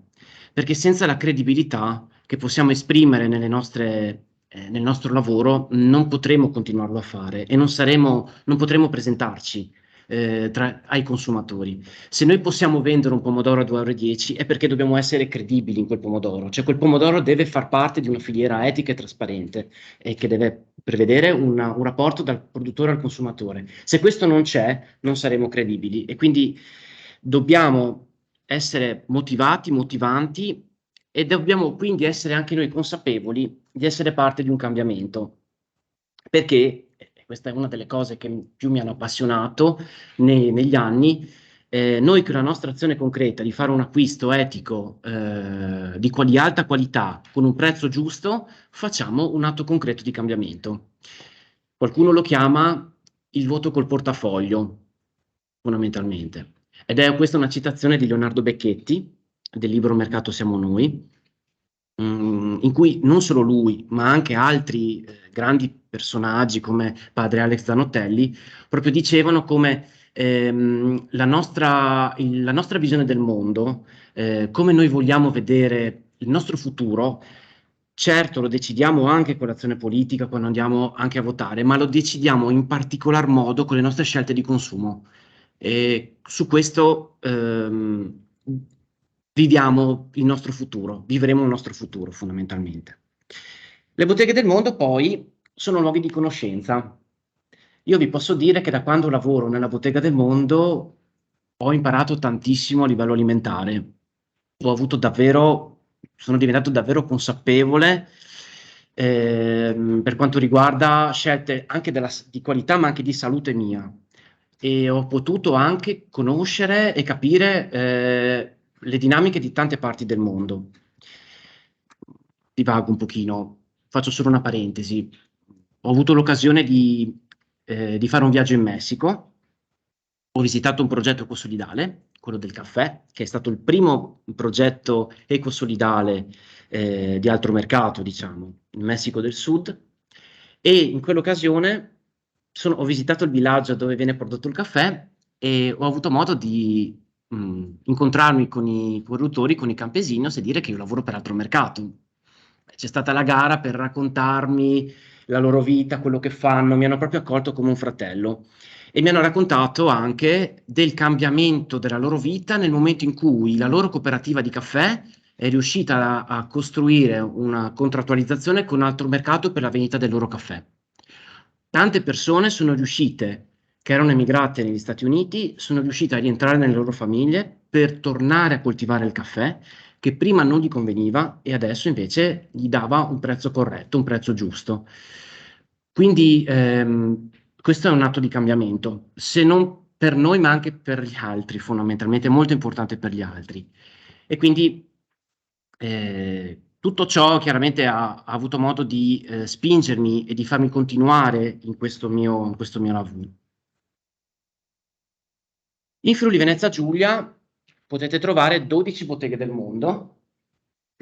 Perché senza la credibilità che possiamo esprimere nel nostro lavoro non potremo continuarlo a fare e non potremo presentarci. ai consumatori. Se noi possiamo vendere un pomodoro a 2,10 € è perché dobbiamo essere credibili in quel pomodoro, cioè quel pomodoro deve far parte di una filiera etica e trasparente e che deve prevedere un rapporto dal produttore al consumatore. Se questo non c'è, non saremo credibili e quindi dobbiamo essere motivati, motivanti e dobbiamo quindi essere anche noi consapevoli di essere parte di un cambiamento. Perché, questa è una delle cose che più mi hanno appassionato negli anni, noi con la nostra azione concreta di fare un acquisto etico di alta qualità con un prezzo giusto, facciamo un atto concreto di cambiamento. Qualcuno lo chiama il voto col portafoglio, fondamentalmente. Ed è questa una citazione di Leonardo Becchetti, del libro Mercato siamo noi, in cui non solo lui, ma anche altri grandi personaggi come padre Alex Zanotelli, proprio dicevano come la nostra visione del mondo, come noi vogliamo vedere il nostro futuro, certo lo decidiamo anche con l'azione politica, quando andiamo anche a votare, ma lo decidiamo in particolar modo con le nostre scelte di consumo. E su questo viviamo il nostro futuro, vivremo il nostro futuro fondamentalmente. Le botteghe del mondo poi sono luoghi di conoscenza. Io vi posso dire che da quando lavoro nella bottega del mondo ho imparato tantissimo a livello alimentare. Sono diventato davvero consapevole per quanto riguarda scelte anche di qualità ma anche di salute mia. E ho potuto anche conoscere e capire le dinamiche di tante parti del mondo. Divago un pochino, faccio solo una parentesi. Ho avuto l'occasione di fare un viaggio in Messico. Ho visitato un progetto ecosolidale, quello del caffè, che è stato il primo progetto ecosolidale di alto mercato, diciamo, in Messico del Sud. E in quell'occasione ho visitato il villaggio dove viene prodotto il caffè e ho avuto modo di incontrarmi con i produttori, con i campesinos e dire che io lavoro per altro mercato. C'è stata la gara per raccontarmi la loro vita, quello che fanno, mi hanno proprio accolto come un fratello e mi hanno raccontato anche del cambiamento della loro vita nel momento in cui la loro cooperativa di caffè è riuscita a costruire una contrattualizzazione con un altro mercato per la vendita del loro caffè. Tante persone sono riuscite, che erano emigrate negli Stati Uniti, sono riuscite a rientrare nelle loro famiglie per tornare a coltivare il caffè che prima non gli conveniva e adesso invece gli dava un prezzo corretto, un prezzo giusto. Quindi questo è un atto di cambiamento, se non per noi ma anche per gli altri, fondamentalmente, molto importante per gli altri. E quindi tutto ciò chiaramente ha avuto modo di spingermi e di farmi continuare in questo mio lavoro. In Friuli Venezia Giulia potete trovare 12 botteghe del mondo.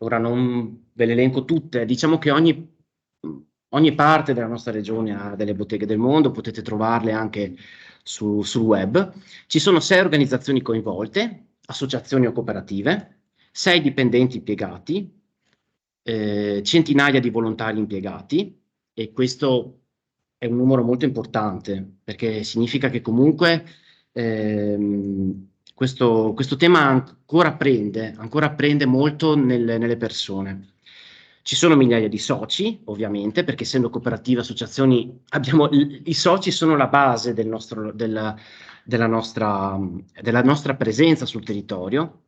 Ora non ve le elenco tutte, diciamo che ogni parte della nostra regione ha delle botteghe del mondo, potete trovarle anche sul web. Ci sono 6 organizzazioni coinvolte, associazioni o cooperative, 6 dipendenti impiegati, centinaia di volontari impiegati, e questo è un numero molto importante perché significa che comunque questo tema ancora prende molto nelle persone. Ci sono migliaia di soci, ovviamente, perché essendo cooperative, associazioni, i soci sono la base della nostra presenza sul territorio.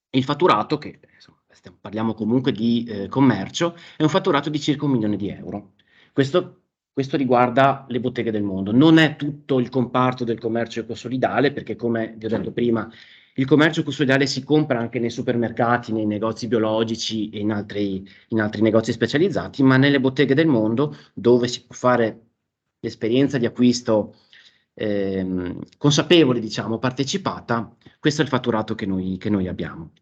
Il fatturato, che insomma, parliamo comunque di commercio, è un fatturato di circa 1 milione di euro. Questo riguarda le botteghe del mondo. Non è tutto il comparto del commercio ecosolidale, perché come vi ho detto prima, il commercio ecosolidale si compra anche nei supermercati, nei negozi biologici e in altri negozi specializzati, ma nelle botteghe del mondo, dove si può fare l'esperienza di acquisto consapevole, diciamo, partecipata, questo è il fatturato che noi abbiamo.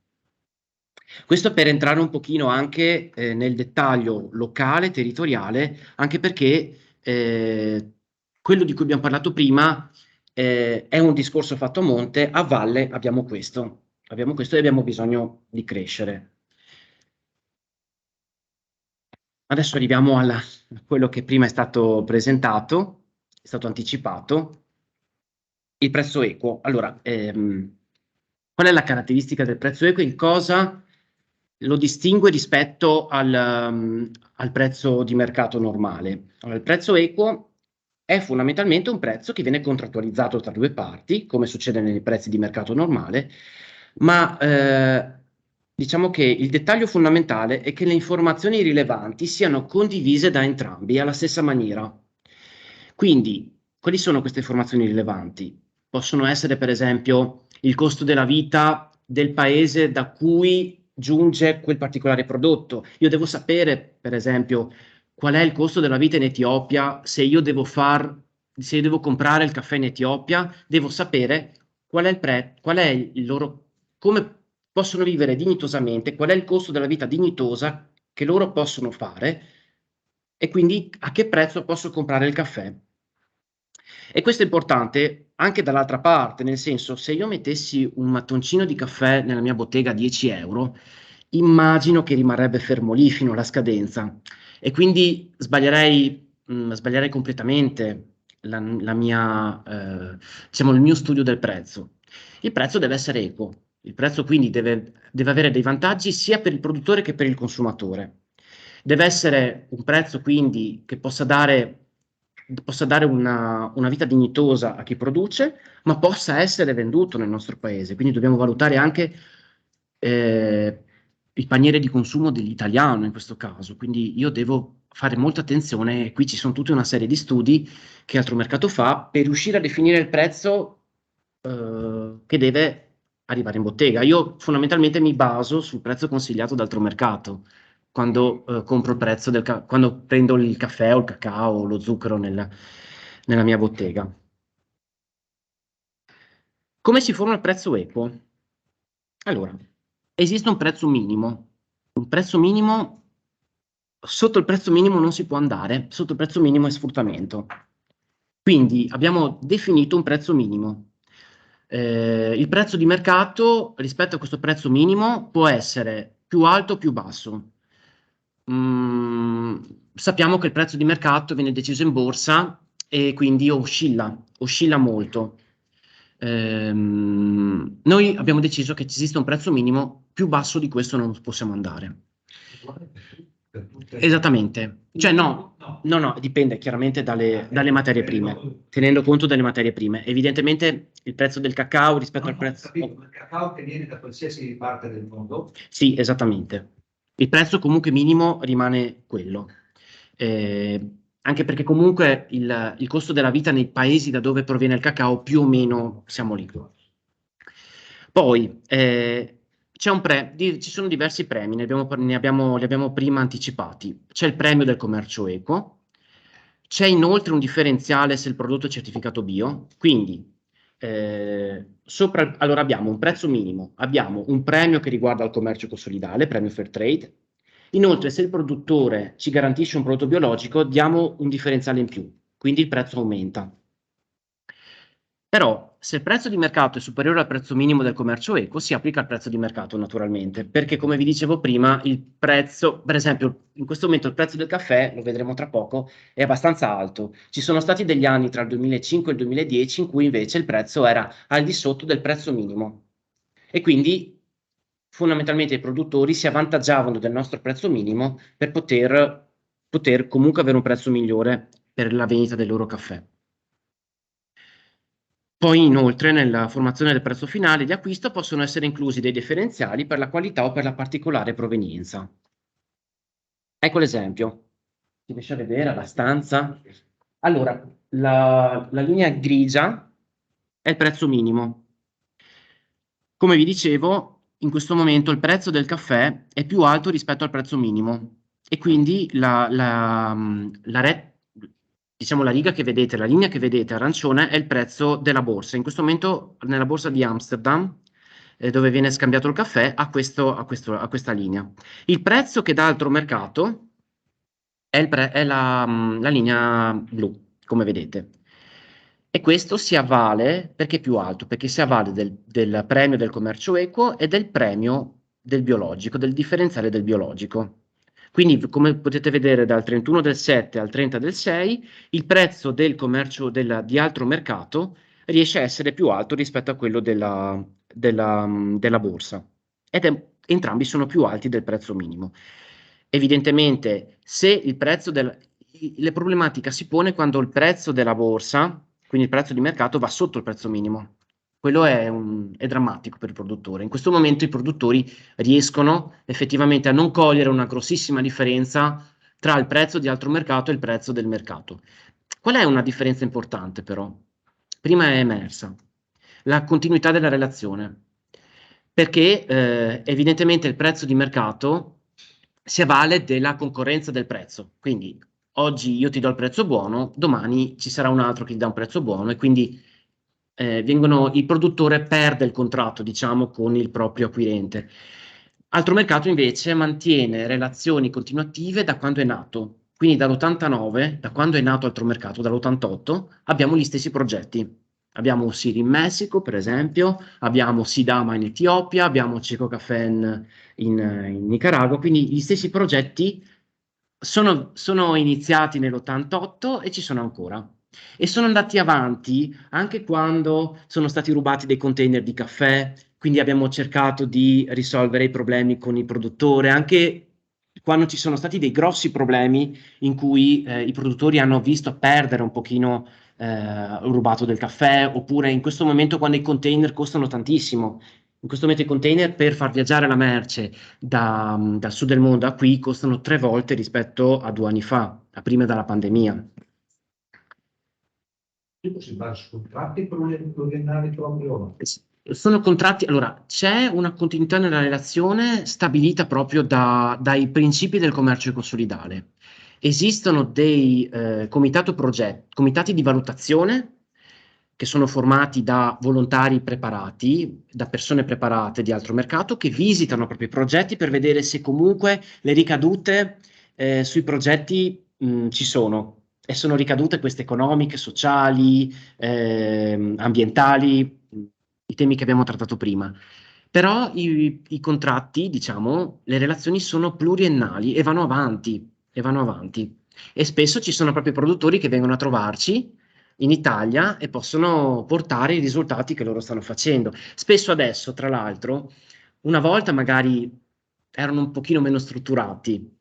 Questo per entrare un pochino anche nel dettaglio locale, territoriale, anche perché quello di cui abbiamo parlato prima è un discorso fatto a monte, a valle abbiamo questo e abbiamo bisogno di crescere. Adesso arriviamo a quello che prima è stato presentato, è stato anticipato. il prezzo equo. Allora, qual è la caratteristica del prezzo equo? In cosa lo distingue rispetto al prezzo di mercato normale? Allora, il prezzo equo è fondamentalmente un prezzo che viene contrattualizzato tra due parti, come succede nei prezzi di mercato normale, ma diciamo che il dettaglio fondamentale è che le informazioni rilevanti siano condivise da entrambi alla stessa maniera. Quindi, quali sono queste informazioni rilevanti? Possono essere, per esempio, il costo della vita del paese da cui giunge quel particolare prodotto. Io devo sapere, per esempio, qual è il costo della vita in Etiopia. Se io devo comprare il caffè in Etiopia, devo sapere qual è il loro, come possono vivere dignitosamente, qual è il costo della vita dignitosa che loro possono fare e quindi a che prezzo posso comprare il caffè. E questo è importante anche dall'altra parte, nel senso, se io mettessi un mattoncino di caffè nella mia bottega a 10 euro, immagino che rimarrebbe fermo lì fino alla scadenza e quindi sbaglierei completamente diciamo, il mio studio del prezzo. Il prezzo deve essere equo, il prezzo quindi deve avere dei vantaggi sia per il produttore che per il consumatore. Deve essere un prezzo quindi che possa dare una vita dignitosa a chi produce, ma possa essere venduto nel nostro paese. Quindi dobbiamo valutare anche il paniere di consumo dell'italiano in questo caso. Quindi io devo fare molta attenzione e qui ci sono tutta una serie di studi che Altro Mercato fa per riuscire a definire il prezzo che deve arrivare in bottega. Io fondamentalmente mi baso sul prezzo consigliato da Altro Mercato quando compro il prezzo quando prendo il caffè o il cacao o lo zucchero nella mia bottega. Come si forma il prezzo equo? Allora, esiste un prezzo minimo. Un prezzo minimo, sotto il prezzo minimo non si può andare, sotto il prezzo minimo è sfruttamento. Quindi abbiamo definito un prezzo minimo. Il prezzo di mercato rispetto a questo prezzo minimo può essere più alto o più basso. Sappiamo che il prezzo di mercato viene deciso in borsa e quindi oscilla molto. Noi abbiamo deciso che esiste un prezzo minimo, più basso di questo non possiamo andare. Esattamente, cioè no, dipende chiaramente dalle materie prime, tenendo conto delle materie prime. Evidentemente il prezzo del cacao rispetto al prezzo... Il cacao che viene da qualsiasi parte del mondo. Sì, esattamente. Il prezzo comunque minimo rimane quello. Anche perché comunque il costo della vita nei paesi da dove proviene il cacao più o meno siamo lì. Poi ci sono diversi premi, li abbiamo prima anticipati. C'è il premio del commercio equo, c'è inoltre un differenziale se il prodotto è certificato bio, quindi allora abbiamo un prezzo minimo, abbiamo un premio che riguarda il commercio ecosolidale, premio Fair Trade. Inoltre, se il produttore ci garantisce un prodotto biologico, diamo un differenziale in più, quindi il prezzo aumenta. Però, se il prezzo di mercato è superiore al prezzo minimo del commercio equo, si applica il prezzo di mercato naturalmente, perché come vi dicevo prima, il prezzo, per esempio, in questo momento il prezzo del caffè, lo vedremo tra poco, è abbastanza alto. Ci sono stati degli anni tra il 2005 e il 2010 in cui invece il prezzo era al di sotto del prezzo minimo. E quindi fondamentalmente i produttori si avvantaggiavano del nostro prezzo minimo per poter comunque avere un prezzo migliore per la vendita del loro caffè. Poi inoltre nella formazione del prezzo finale di acquisto possono essere inclusi dei differenziali per la qualità o per la particolare provenienza. Ecco l'esempio. Si riesce a vedere abbastanza? Allora, la linea grigia è il prezzo minimo. Come vi dicevo, in questo momento il prezzo del caffè è più alto rispetto al prezzo minimo e quindi la riga che vedete, la linea che vedete arancione è il prezzo della borsa. In questo momento nella borsa di Amsterdam, dove viene scambiato il caffè, a questa linea. Il prezzo che dà Altro Mercato è la linea blu, come vedete. E questo si avvale, perché è più alto? Perché si avvale del premio del commercio equo e del premio del biologico, del differenziale del biologico. Quindi, come potete vedere, dal 31 del 7 al 30 del 6, il prezzo del commercio di Altro Mercato riesce a essere più alto rispetto a quello della borsa. Entrambi sono più alti del prezzo minimo. Evidentemente, se il prezzo la problematica si pone quando il prezzo della borsa, quindi il prezzo di mercato, va sotto il prezzo minimo. Quello è drammatico per il produttore. In questo momento i produttori riescono effettivamente a non cogliere una grossissima differenza tra il prezzo di altro mercato e il prezzo del mercato. Qual è una differenza importante però? Prima è emersa la continuità della relazione, perché evidentemente il prezzo di mercato si avvale della concorrenza del prezzo. Quindi oggi io ti do il prezzo buono, domani ci sarà un altro che ti dà un prezzo buono e quindi il produttore perde il contratto, diciamo, con il proprio acquirente. Altro mercato invece mantiene relazioni continuative da quando è nato. Quindi dall'89, da quando è nato altro mercato, dall'88, abbiamo gli stessi progetti. Abbiamo Siri in Messico, per esempio, abbiamo Sidama in Etiopia, abbiamo Ceco Caffè in Nicaragua, quindi gli stessi progetti sono iniziati nell'88 e ci sono ancora. E sono andati avanti anche quando sono stati rubati dei container di caffè, quindi abbiamo cercato di risolvere i problemi con il produttore, anche quando ci sono stati dei grossi problemi in cui i produttori hanno visto perdere un pochino rubato del caffè, oppure in questo momento quando i container costano tantissimo. In questo momento i container per far viaggiare la merce dal sud del mondo a qui costano 3 volte rispetto a 2 anni fa, a prima della pandemia. Si basa su contratti pluriennali proprio? Sono contratti, allora c'è una continuità nella relazione stabilita proprio dai principi del commercio ecosolidale. Esistono dei comitati di valutazione che sono formati da volontari preparati, da persone preparate di altro mercato che visitano proprio i progetti per vedere se comunque le ricadute sui progetti ci sono. E sono ricadute queste economiche, sociali, ambientali, i temi che abbiamo trattato prima. Però i contratti, diciamo, le relazioni sono pluriennali e vanno avanti, e vanno avanti. E spesso ci sono proprio produttori che vengono a trovarci in Italia e possono portare i risultati che loro stanno facendo. Spesso adesso, tra l'altro, una volta magari erano un pochino meno strutturati,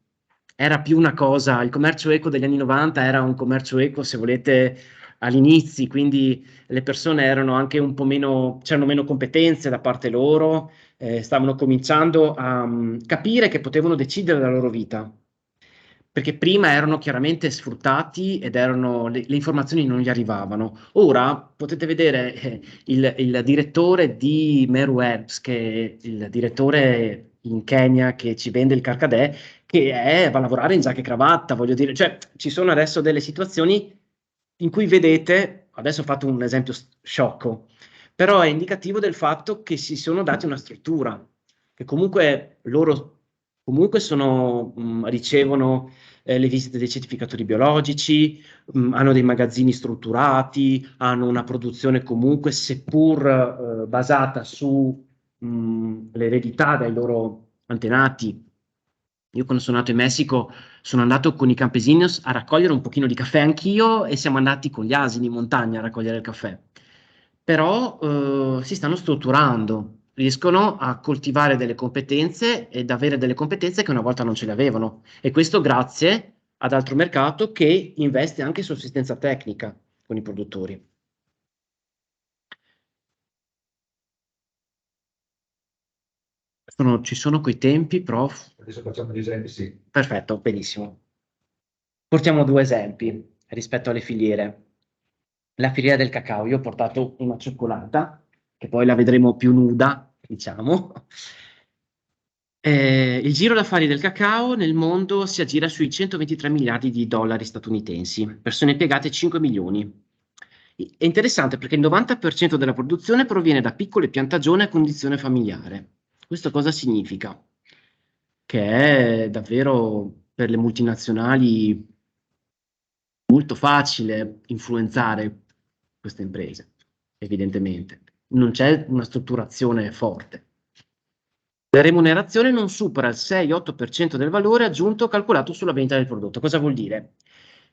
era più una cosa, il commercio eco degli anni 90 era un commercio eco, se volete, all'inizio, quindi le persone erano anche un po' meno, c'erano meno competenze da parte loro, stavano cominciando a capire che potevano decidere la loro vita, perché prima erano chiaramente sfruttati ed le informazioni non gli arrivavano. Ora potete vedere il direttore di Meru Herbs, che è il direttore in Kenya che ci vende il carcadè, va a lavorare in giacca e cravatta, voglio dire, cioè ci sono adesso delle situazioni in cui vedete, adesso ho fatto un esempio sciocco, però è indicativo del fatto che si sono dati una struttura, che comunque loro comunque ricevono le visite dei certificatori biologici, hanno dei magazzini strutturati, hanno una produzione comunque seppur basata su l'eredità dai loro antenati. Io quando sono andato in Messico sono andato con i campesinos a raccogliere un pochino di caffè anch'io e siamo andati con gli asini in montagna a raccogliere il caffè. Però si stanno strutturando, riescono a coltivare delle competenze ed avere delle competenze che una volta non ce le avevano. E questo grazie ad altro mercato che investe anche su assistenza tecnica con i produttori. Ci sono quei tempi, prof? Adesso facciamo gli esempi, sì. Perfetto, benissimo. Portiamo 2 esempi rispetto alle filiere. La filiera del cacao, io ho portato una cioccolata, che poi la vedremo più nuda, diciamo. Il giro d'affari del cacao nel mondo si aggira sui 123 miliardi di dollari statunitensi, persone impiegate 5 milioni. È interessante perché il 90% della produzione proviene da piccole piantagioni a condizione familiare. Questo cosa significa? Che è davvero per le multinazionali molto facile influenzare queste imprese, evidentemente. Non c'è una strutturazione forte. La remunerazione non supera il 6-8% del valore aggiunto calcolato sulla vendita del prodotto. Cosa vuol dire?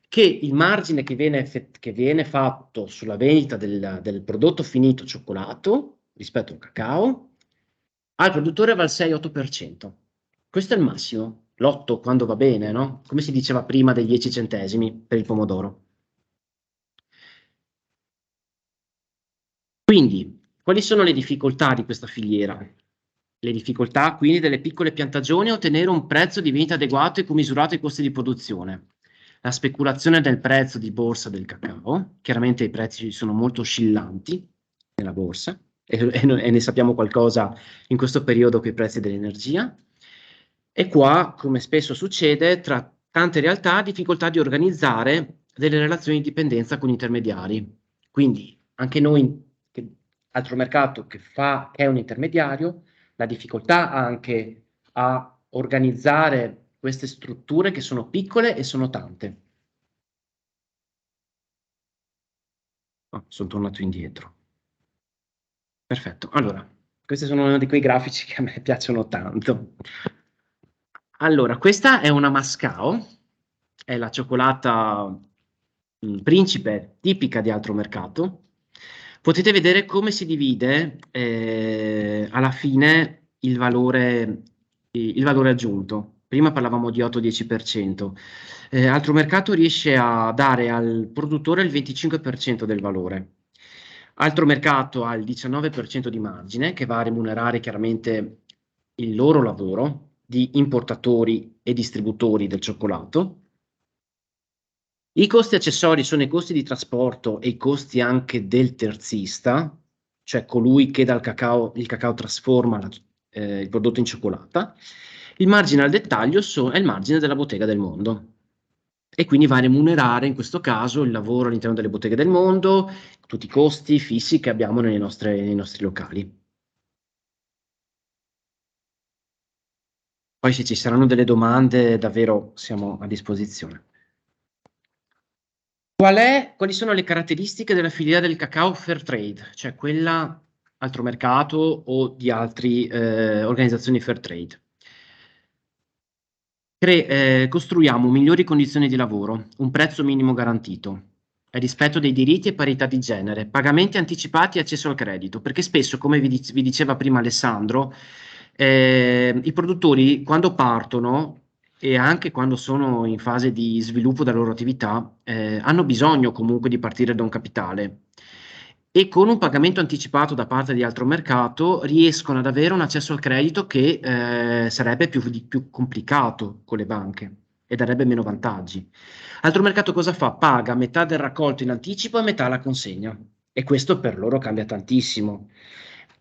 che il margine che viene fatto sulla vendita del prodotto finito cioccolato rispetto al cacao, al produttore va al 6-8%. Questo è il massimo, l'8 quando va bene, no? Come si diceva prima dei 10 centesimi per il pomodoro. Quindi, quali sono le difficoltà di questa filiera? Le difficoltà quindi delle piccole piantagioni a ottenere un prezzo di vendita adeguato e commisurato ai costi di produzione. La speculazione del prezzo di borsa del cacao, chiaramente i prezzi sono molto oscillanti nella borsa e ne sappiamo qualcosa in questo periodo con i prezzi dell'energia. E qua, come spesso succede, tra tante realtà, difficoltà di organizzare delle relazioni di dipendenza con intermediari. Quindi anche noi, altro mercato che è un intermediario, la difficoltà anche a organizzare queste strutture che sono piccole e sono tante. Sono tornato indietro. Perfetto. Allora, questi sono uno di quei grafici che a me piacciono tanto. Allora, questa è una Mascao, è la cioccolata principe tipica di altro mercato. Potete vedere come si divide alla fine il valore aggiunto. Prima parlavamo di 8-10%. Altro mercato riesce a dare al produttore il 25% del valore. Altro mercato ha il 19% di margine, che va a remunerare chiaramente il loro lavoro di importatori e distributori del cioccolato. I costi accessori sono i costi di trasporto e i costi anche del terzista, cioè colui che dal cacao, il cacao trasforma il prodotto in cioccolata. Il margine al dettaglio è il margine della bottega del mondo e quindi va a remunerare in questo caso il lavoro all'interno delle botteghe del mondo, tutti i costi fissi che abbiamo nei nostri locali. Poi se ci saranno delle domande davvero siamo a disposizione. Quali sono le caratteristiche della filiera del cacao fair trade, cioè quella altro mercato o di altre organizzazioni fair trade? Costruiamo migliori condizioni di lavoro, un prezzo minimo garantito, rispetto dei diritti e parità di genere, pagamenti anticipati e accesso al credito, perché spesso, come vi diceva prima Alessandro, i produttori quando partono e anche quando sono in fase di sviluppo della loro attività, hanno bisogno comunque di partire da un capitale e con un pagamento anticipato da parte di altro mercato riescono ad avere un accesso al credito che sarebbe più complicato con le banche e darebbe meno vantaggi. Altro mercato cosa fa? Paga metà del raccolto in anticipo e metà la consegna e questo per loro cambia tantissimo.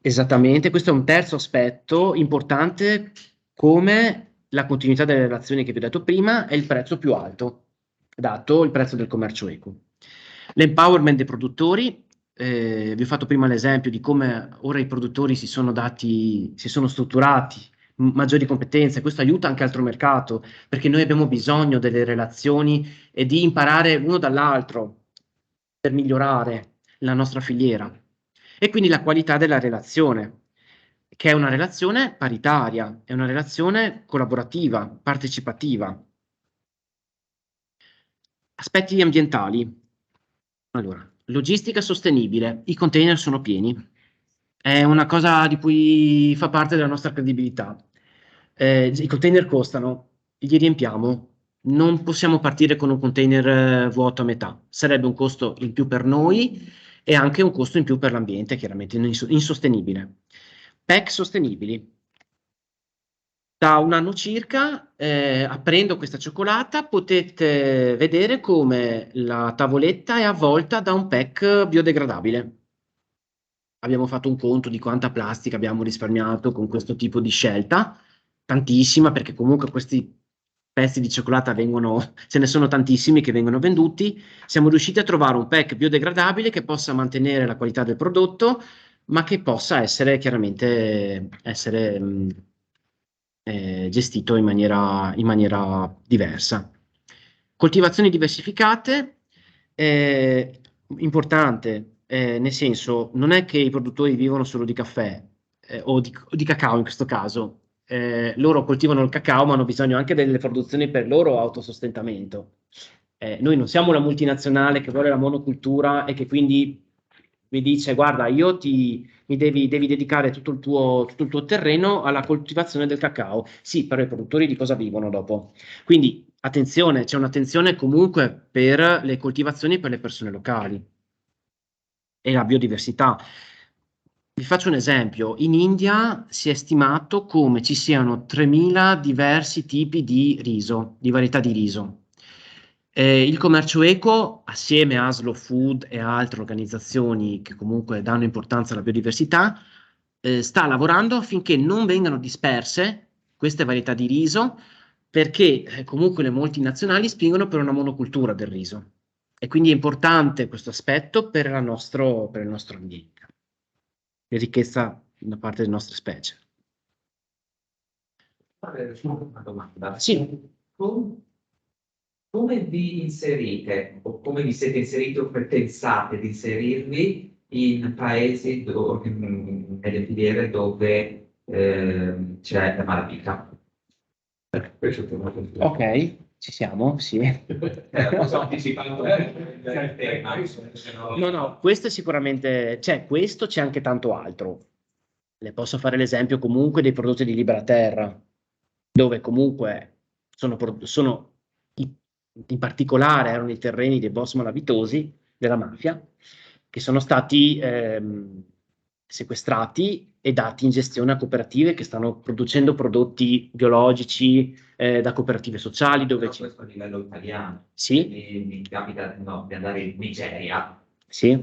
Esattamente, questo è un terzo aspetto importante come la continuità delle relazioni che vi ho detto prima e il prezzo più alto, dato il prezzo del commercio equo. L'empowerment dei produttori, vi ho fatto prima l'esempio di come ora i produttori si sono strutturati, maggiori competenze, questo aiuta anche altro mercato, perché noi abbiamo bisogno delle relazioni e di imparare uno dall'altro per migliorare la nostra filiera. E quindi la qualità della relazione, che è una relazione paritaria, è una relazione collaborativa, partecipativa. Aspetti ambientali. Allora, logistica sostenibile, i container sono pieni, è una cosa di cui fa parte della nostra credibilità. I container costano, li riempiamo, non possiamo partire con un container vuoto a metà, sarebbe un costo in più per noi e anche un costo in più per l'ambiente, chiaramente insostenibile. PEC sostenibili. Da un anno circa, aprendo questa cioccolata, potete vedere come la tavoletta è avvolta da un PEC biodegradabile. Abbiamo fatto un conto di quanta plastica abbiamo risparmiato con questo tipo di scelta, tantissima, perché comunque questi pezzi di cioccolata ce ne sono tantissimi che vengono venduti. Siamo riusciti a trovare un PEC biodegradabile che possa mantenere la qualità del prodotto, ma che possa essere chiaramente gestito in maniera diversa. Coltivazioni diversificate, importante, nel senso non è che i produttori vivono solo di caffè o di cacao in questo caso, loro coltivano il cacao ma hanno bisogno anche delle produzioni per il loro autosostentamento Noi non siamo la multinazionale che vuole la monocultura e che quindi mi dice guarda, devi dedicare tutto il tuo terreno alla coltivazione del cacao. Sì, però i produttori di cosa vivono dopo? Quindi attenzione, c'è un'attenzione comunque per le coltivazioni per le persone locali e la biodiversità. Vi faccio un esempio, in India si è stimato come ci siano 3.000 diversi tipi di riso, di varietà di riso. Il commercio eco, assieme a Slow Food e a altre organizzazioni che comunque danno importanza alla biodiversità, sta lavorando affinché non vengano disperse queste varietà di riso, perché comunque le multinazionali spingono per una monocultura del riso. E quindi è importante questo aspetto per il nostro ambiente, di ricchezza da parte delle nostre specie. Una domanda. Sì. Come vi inserite o come vi siete inseriti o pensate di inserirvi in paesi nelle filiere dove c'è la malapica? Ok, ci siamo, sì. Posso anticipare il tema? No, questo è sicuramente, c'è questo, c'è anche tanto altro. Le posso fare l'esempio comunque dei prodotti di libera terra, dove comunque sono in particolare erano i terreni dei boss malavitosi della mafia, che sono stati sequestrati e dati in gestione a cooperative che stanno producendo prodotti biologici da cooperative sociali. Dove questo a livello italiano. Sì. Mi capita di andare in Nigeria. Sì.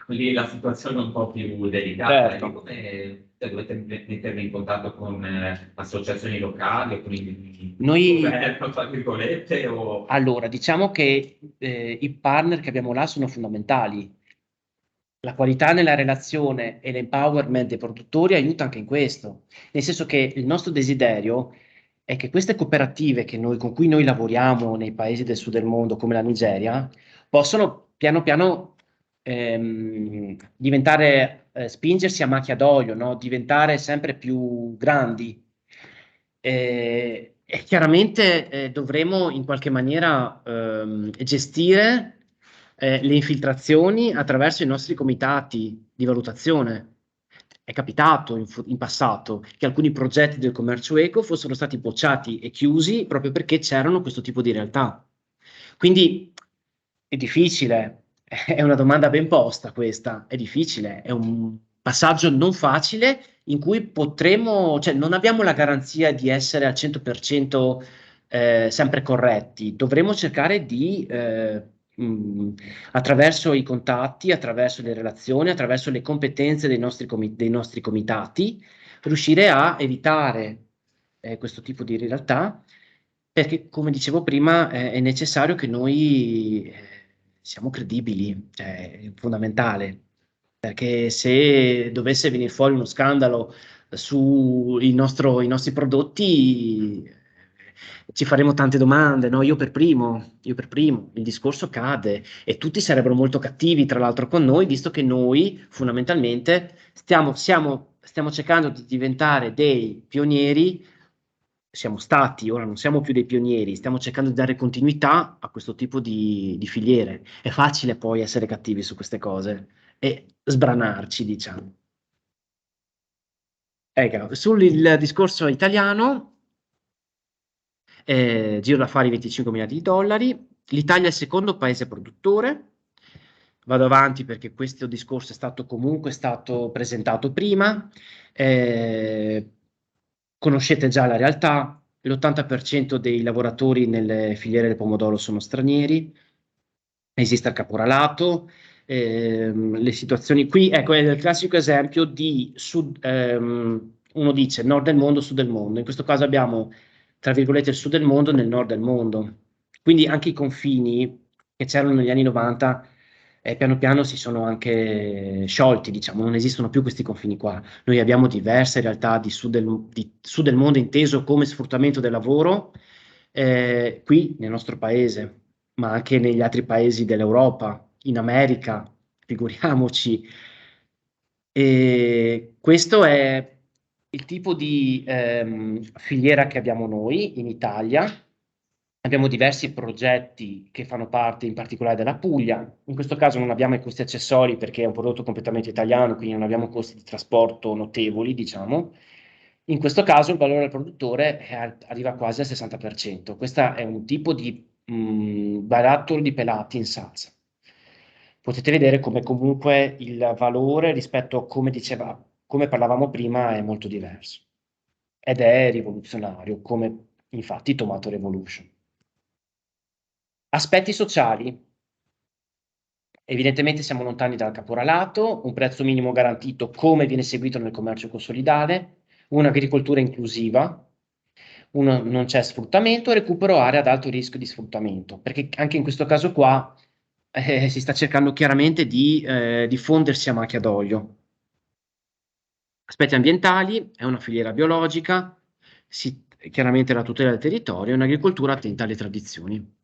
Lì la situazione è un po' più delicata. Certo. Come dovete mettervi in contatto con associazioni locali o con il governo, tra virgolette? Allora, diciamo che i partner che abbiamo là sono fondamentali. La qualità nella relazione e l'empowerment dei produttori aiuta anche in questo, nel senso che il nostro desiderio è che queste cooperative con cui noi lavoriamo nei paesi del sud del mondo, come la Nigeria, possano piano piano spingersi a macchia d'olio, no? Diventare sempre più grandi. E chiaramente dovremo in qualche maniera gestire le infiltrazioni attraverso i nostri comitati di valutazione. È capitato in passato che alcuni progetti del commercio eco fossero stati bocciati e chiusi proprio perché c'erano questo tipo di realtà. Quindi è difficile, è una domanda ben posta questa, è difficile, è un passaggio non facile in cui cioè non abbiamo la garanzia di essere al 100% sempre corretti, dovremo cercare di attraverso i contatti, attraverso le relazioni, attraverso le competenze dei nostri comitati, riuscire a evitare questo tipo di realtà, perché come dicevo prima è necessario che noi siamo credibili, cioè è fondamentale, perché se dovesse venire fuori uno scandalo sui nostri prodotti ci faremo tante domande, no? Io per primo, il discorso cade e tutti sarebbero molto cattivi, tra l'altro, con noi, visto che noi fondamentalmente stiamo cercando di diventare dei pionieri, siamo stati, ora non siamo più dei pionieri, stiamo cercando di dare continuità a questo tipo di filiere. È facile poi essere cattivi su queste cose e sbranarci, diciamo. Ecco, sul discorso italiano, giro d'affari 25 miliardi di dollari, l'Italia è il secondo paese produttore. Vado avanti perché questo discorso è stato comunque presentato prima. Conoscete già la realtà, l'80% dei lavoratori nelle filiere del pomodoro sono stranieri, esiste il caporalato, le situazioni qui, ecco, è il classico esempio di uno dice nord del mondo, sud del mondo. In questo caso abbiamo, tra virgolette, il sud del mondo nel nord del mondo. Quindi anche i confini che c'erano negli anni 90 piano piano si sono anche sciolti, diciamo, non esistono più questi confini qua. Noi abbiamo diverse realtà di sud del mondo inteso come sfruttamento del lavoro, qui nel nostro paese, ma anche negli altri paesi dell'Europa, in America, figuriamoci. E questo è il tipo di filiera che abbiamo noi in Italia. Abbiamo diversi progetti che fanno parte in particolare della Puglia. In questo caso non abbiamo i costi accessori perché è un prodotto completamente italiano, quindi non abbiamo costi di trasporto notevoli, diciamo. In questo caso il valore al produttore arriva quasi al 60%. Questo è un tipo di barattolo di pelati in salsa. Potete vedere come comunque il valore rispetto a come parlavamo prima è molto diverso. Ed è rivoluzionario, come infatti Tomato Revolution. Aspetti sociali. Evidentemente siamo lontani dal caporalato, un prezzo minimo garantito come viene seguito nel commercio consolidale, un'agricoltura inclusiva, non c'è sfruttamento, recupero aree ad alto rischio di sfruttamento, perché anche in questo caso qua si sta cercando chiaramente di diffondersi a macchia d'olio. Aspetti ambientali, è una filiera biologica, chiaramente la tutela del territorio, un'agricoltura attenta alle tradizioni.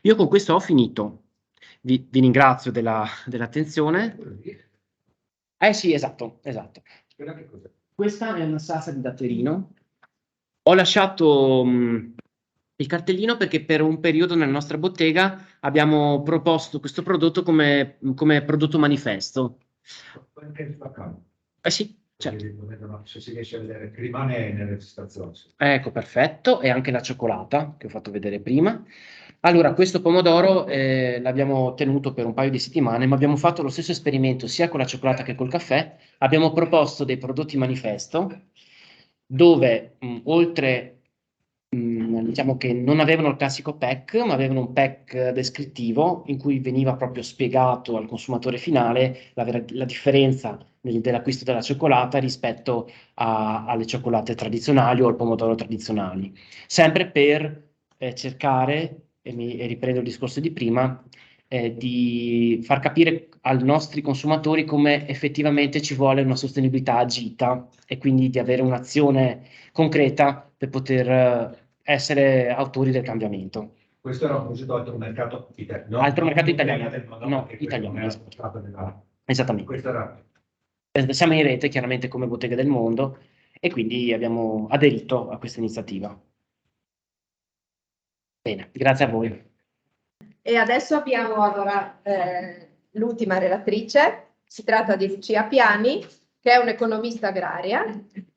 Io con questo ho finito. Vi ringrazio dell'attenzione. Sì, esatto. Questa è una salsa di datterino. Ho lasciato il cartellino perché per un periodo nella nostra bottega abbiamo proposto questo prodotto come prodotto manifesto. Sì, certo. Se si riesce a vedere, che rimane nelle registrazioni. Ecco, perfetto. E anche la cioccolata che ho fatto vedere prima. Allora, questo pomodoro l'abbiamo tenuto per un paio di settimane, ma abbiamo fatto lo stesso esperimento sia con la cioccolata che col caffè. Abbiamo proposto dei prodotti manifesto dove oltre diciamo che non avevano il classico pack, ma avevano un pack descrittivo in cui veniva proprio spiegato al consumatore finale la differenza dell'acquisto della cioccolata rispetto alle cioccolate tradizionali o al pomodoro tradizionali, sempre per cercare, e riprendo il discorso di prima, di far capire ai nostri consumatori come effettivamente ci vuole una sostenibilità agita e quindi di avere un'azione concreta per poter essere autori del cambiamento. Questo era un progetto altro mercato italiano. No, altro mercato italiano. No, italiano. Esattamente. Questo era... Siamo in rete chiaramente come Bottega del Mondo e quindi abbiamo aderito a questa iniziativa. Bene, grazie a voi. E adesso abbiamo allora l'ultima relatrice, si tratta di Lucia Piani, che è un'economista agraria,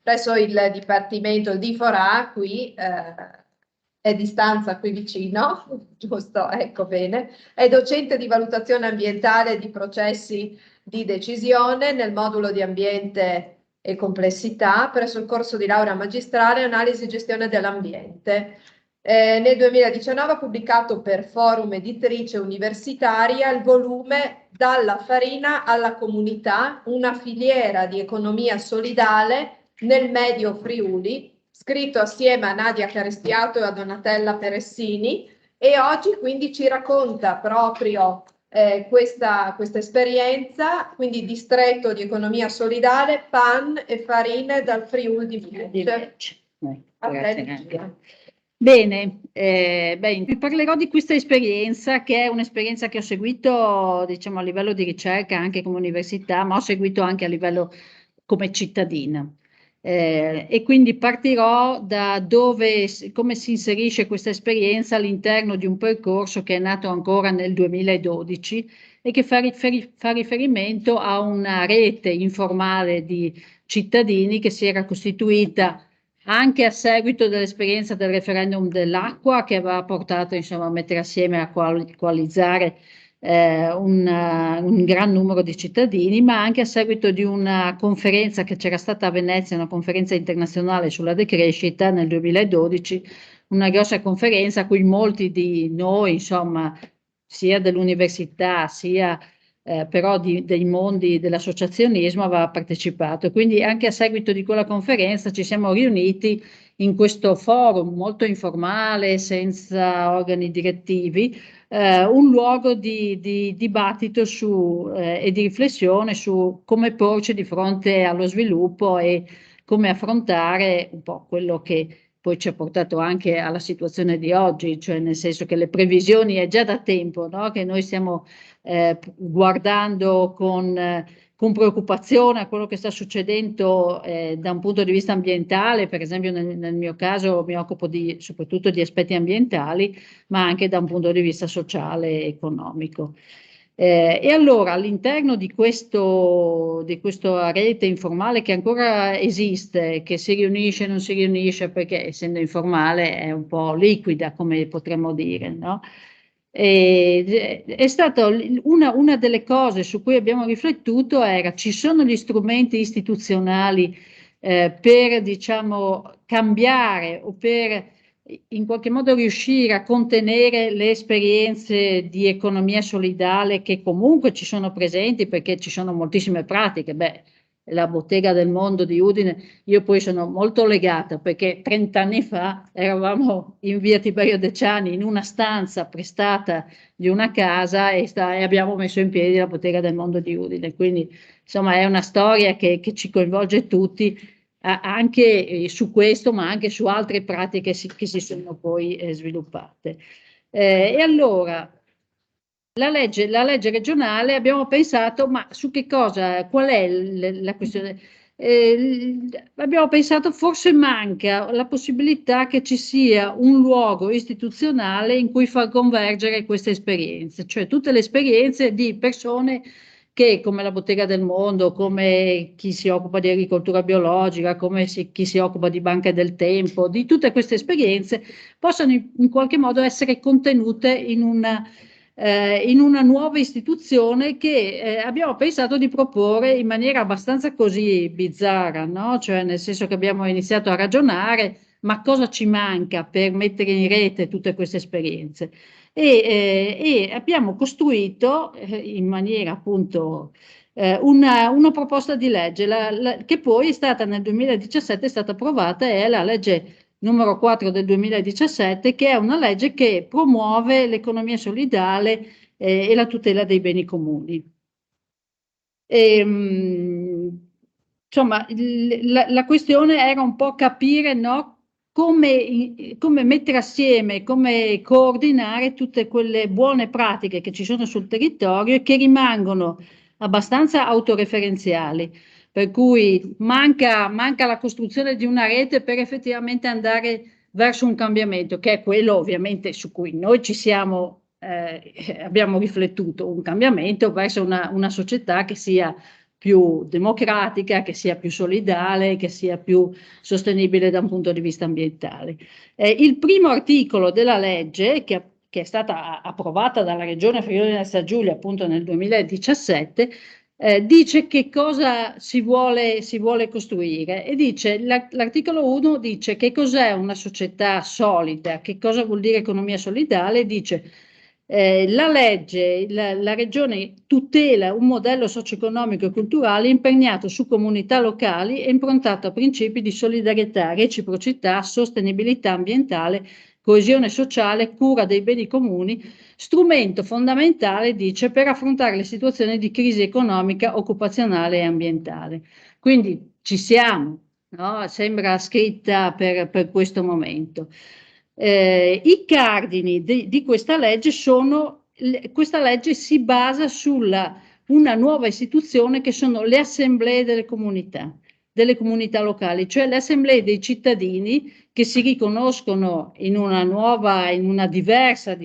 presso il Dipartimento, il DIFORA, qui è di stanza qui vicino, giusto? Ecco bene, è docente di valutazione ambientale e di processi di decisione nel modulo di ambiente e complessità presso il corso di laurea magistrale analisi e gestione dell'ambiente. Nel 2019 ha pubblicato per Forum Editrice Universitaria il volume Dalla farina alla comunità, una filiera di economia solidale nel Medio Friuli, scritto assieme a Nadia Carestiato e a Donatella Peressini, e oggi quindi ci racconta proprio questa esperienza, quindi distretto di economia solidale, pan e farine dal Friuli di Venezia. Bene, vi parlerò di questa esperienza che è un'esperienza che ho seguito, diciamo, a livello di ricerca anche come università, ma ho seguito anche a livello come cittadina. E quindi partirò da come si inserisce questa esperienza all'interno di un percorso che è nato ancora nel 2012 e che fa riferimento a una rete informale di cittadini che si era costituita anche a seguito dell'esperienza del referendum dell'acqua, che aveva portato insomma, a mettere assieme, a coalizzare un gran numero di cittadini, ma anche a seguito di una conferenza che c'era stata a Venezia, una conferenza internazionale sulla decrescita nel 2012, una grossa conferenza a cui molti di noi, insomma, sia dell'università, sia però dei mondi dell'associazionismo aveva partecipato. Quindi anche a seguito di quella conferenza ci siamo riuniti in questo forum molto informale, senza organi direttivi, un luogo di dibattito e di riflessione su come porci di fronte allo sviluppo e come affrontare un po' quello che poi ci ha portato anche alla situazione di oggi, cioè nel senso che le previsioni è già da tempo, no? Che noi stiamo guardando con con preoccupazione a quello che sta succedendo da un punto di vista ambientale. Per esempio nel mio caso mi occupo soprattutto di aspetti ambientali, ma anche da un punto di vista sociale e economico. E allora all'interno di questa rete informale che ancora esiste, che si riunisce e non si riunisce perché essendo informale è un po' liquida, come potremmo dire, no? È stata una delle cose su cui abbiamo riflettuto era: ci sono gli strumenti istituzionali per, diciamo, cambiare o per in qualche modo riuscire a contenere le esperienze di economia solidale che comunque ci sono presenti, perché ci sono moltissime pratiche. Beh, la Bottega del Mondo di Udine, io poi sono molto legata perché 30 anni fa eravamo in via Tiberio Deciani in una stanza prestata di una casa e abbiamo messo in piedi la Bottega del Mondo di Udine, quindi insomma è una storia che ci coinvolge tutti, anche su questo ma anche su altre pratiche che si sono poi sviluppate. E allora la legge regionale abbiamo pensato, ma su che cosa, qual è la questione? Abbiamo pensato forse manca la possibilità che ci sia un luogo istituzionale in cui far convergere queste esperienze, cioè tutte le esperienze di persone che, come la Bottega del Mondo, come chi si occupa di agricoltura biologica, come chi si occupa di banche del tempo, di tutte queste esperienze possano in qualche modo essere contenute in una nuova istituzione che abbiamo pensato di proporre in maniera abbastanza così bizzarra, no? Cioè nel senso che abbiamo iniziato a ragionare, ma cosa ci manca per mettere in rete tutte queste esperienze? E abbiamo costruito in maniera appunto una proposta di legge che poi è stata nel 2017 è stata approvata, è la legge numero 4 del 2017, che è una legge che promuove l'economia solidale e la tutela dei beni comuni. Insomma, la questione era un po' capire, no, come mettere assieme, come coordinare tutte quelle buone pratiche che ci sono sul territorio e che rimangono abbastanza autoreferenziali. Per cui manca la costruzione di una rete per effettivamente andare verso un cambiamento, che è quello ovviamente su cui noi abbiamo riflettuto, un cambiamento verso una società che sia più democratica, che sia più solidale, che sia più sostenibile da un punto di vista ambientale. Il primo articolo della legge, che è stata approvata dalla Regione Friuli Venezia Giulia appunto nel 2017, dice che cosa si vuole costruire e dice, l'articolo 1 dice che cos'è una società solida, che cosa vuol dire economia solidale, dice la legge, la Regione tutela un modello socio-economico e culturale impegnato su comunità locali e improntato a principi di solidarietà, reciprocità, sostenibilità ambientale, coesione sociale, cura dei beni comuni, strumento fondamentale, dice, per affrontare le situazioni di crisi economica, occupazionale e ambientale. Quindi ci siamo, no? Sembra scritta per questo momento. I cardini di questa legge questa legge si basa sulla una nuova istituzione che sono le assemblee delle comunità locali, cioè le assemblee dei cittadini che si riconoscono in un diverso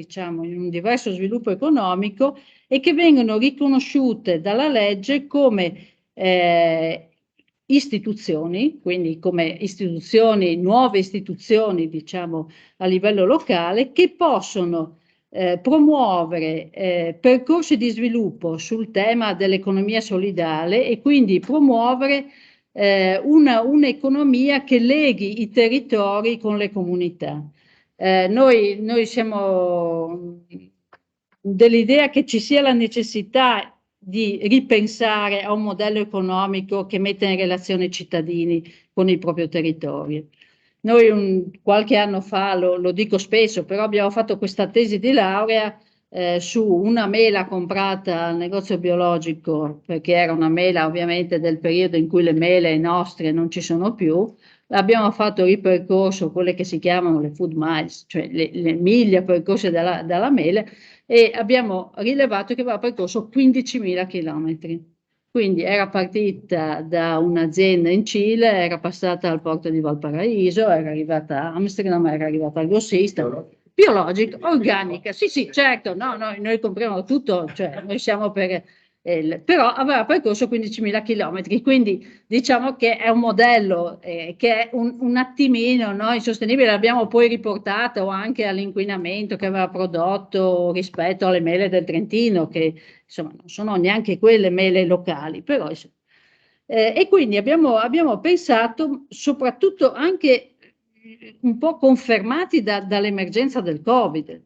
sviluppo economico e che vengono riconosciute dalla legge come istituzioni, quindi come nuove istituzioni, diciamo, a livello locale, che possono promuovere percorsi di sviluppo sul tema dell'economia solidale e quindi promuovere un'economia che leghi i territori con le comunità. Noi siamo dell'idea che ci sia la necessità di ripensare a un modello economico che metta in relazione i cittadini con il proprio territorio. Noi qualche anno fa, lo dico spesso, però abbiamo fatto questa tesi di laurea su una mela comprata al negozio biologico, perché era una mela ovviamente del periodo in cui le mele nostre non ci sono più. Abbiamo fatto il percorso, quelle che si chiamano le food miles, cioè le miglia percorse dalla mela, e abbiamo rilevato che aveva percorso 15.000 chilometri. Quindi era partita da un'azienda in Cile, era passata al porto di Valparaíso, era arrivata a Amsterdam, era arrivata al grossista. Biologica, organica, sì, certo, noi compriamo tutto, cioè noi siamo per... però aveva percorso 15.000 chilometri, quindi diciamo che è un modello che è un attimino insostenibile. L'abbiamo poi riportato anche all'inquinamento che aveva prodotto rispetto alle mele del Trentino, che insomma non sono neanche quelle mele locali, però e quindi abbiamo pensato, soprattutto anche un po' confermati dall'emergenza del Covid,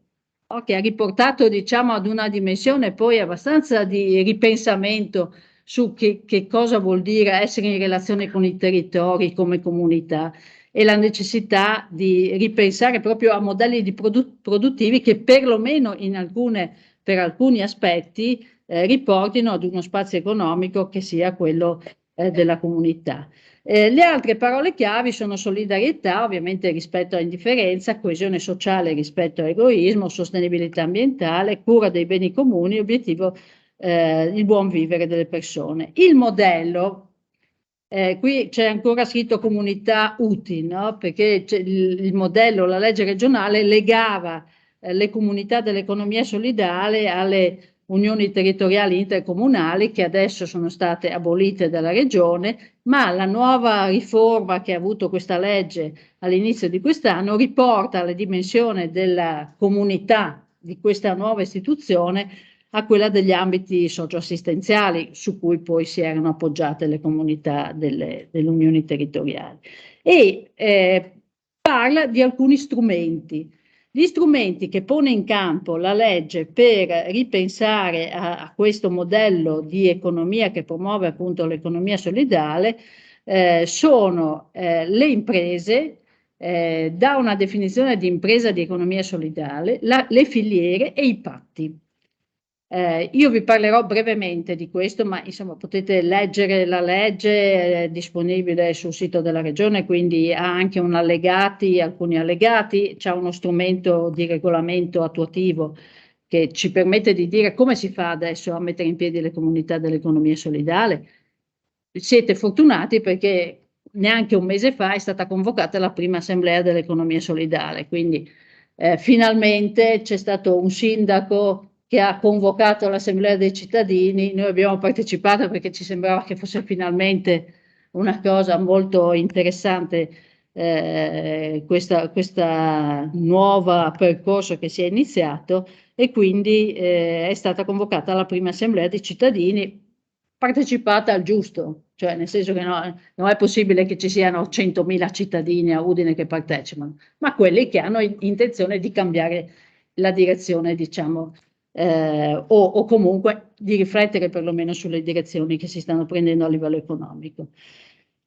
che ha riportato, diciamo, ad una dimensione poi abbastanza di ripensamento su che cosa vuol dire essere in relazione con i territori come comunità, e la necessità di ripensare proprio a modelli produttivi che perlomeno per alcuni aspetti riportino ad uno spazio economico che sia quello della comunità. Le altre parole chiavi sono solidarietà, ovviamente rispetto a indifferenza, coesione sociale rispetto a egoismo, sostenibilità ambientale, cura dei beni comuni, obiettivo il buon vivere delle persone. Il modello, qui c'è ancora scritto comunità UTI, no? Perché il modello, la legge regionale legava le comunità dell'economia solidale alle unioni territoriali intercomunali, che adesso sono state abolite dalla regione, ma la nuova riforma che ha avuto questa legge all'inizio di quest'anno riporta la dimensione della comunità di questa nuova istituzione a quella degli ambiti socioassistenziali su cui poi si erano appoggiate le comunità delle unioni territoriali. E parla di alcuni strumenti. Gli strumenti che pone in campo la legge per ripensare a questo modello di economia che promuove appunto l'economia solidale sono le imprese, da una definizione di impresa di economia solidale, le filiere e i patti. Io vi parlerò brevemente di questo, ma insomma potete leggere la legge, è disponibile sul sito della regione, quindi ha anche alcuni allegati, c'è uno strumento di regolamento attuativo che ci permette di dire come si fa adesso a mettere in piedi le comunità dell'economia solidale. Siete fortunati perché neanche un mese fa è stata convocata la prima assemblea dell'economia solidale, quindi finalmente c'è stato un sindaco che ha convocato l'assemblea dei cittadini. Noi abbiamo partecipato perché ci sembrava che fosse finalmente una cosa molto interessante, questa nuova percorso che si è iniziato, e quindi è stata convocata la prima assemblea dei cittadini, partecipata al giusto, cioè nel senso che non è possibile che ci siano 100.000 cittadini a Udine che partecipano, ma quelli che hanno intenzione di cambiare la direzione, diciamo, o comunque di riflettere perlomeno sulle direzioni che si stanno prendendo a livello economico.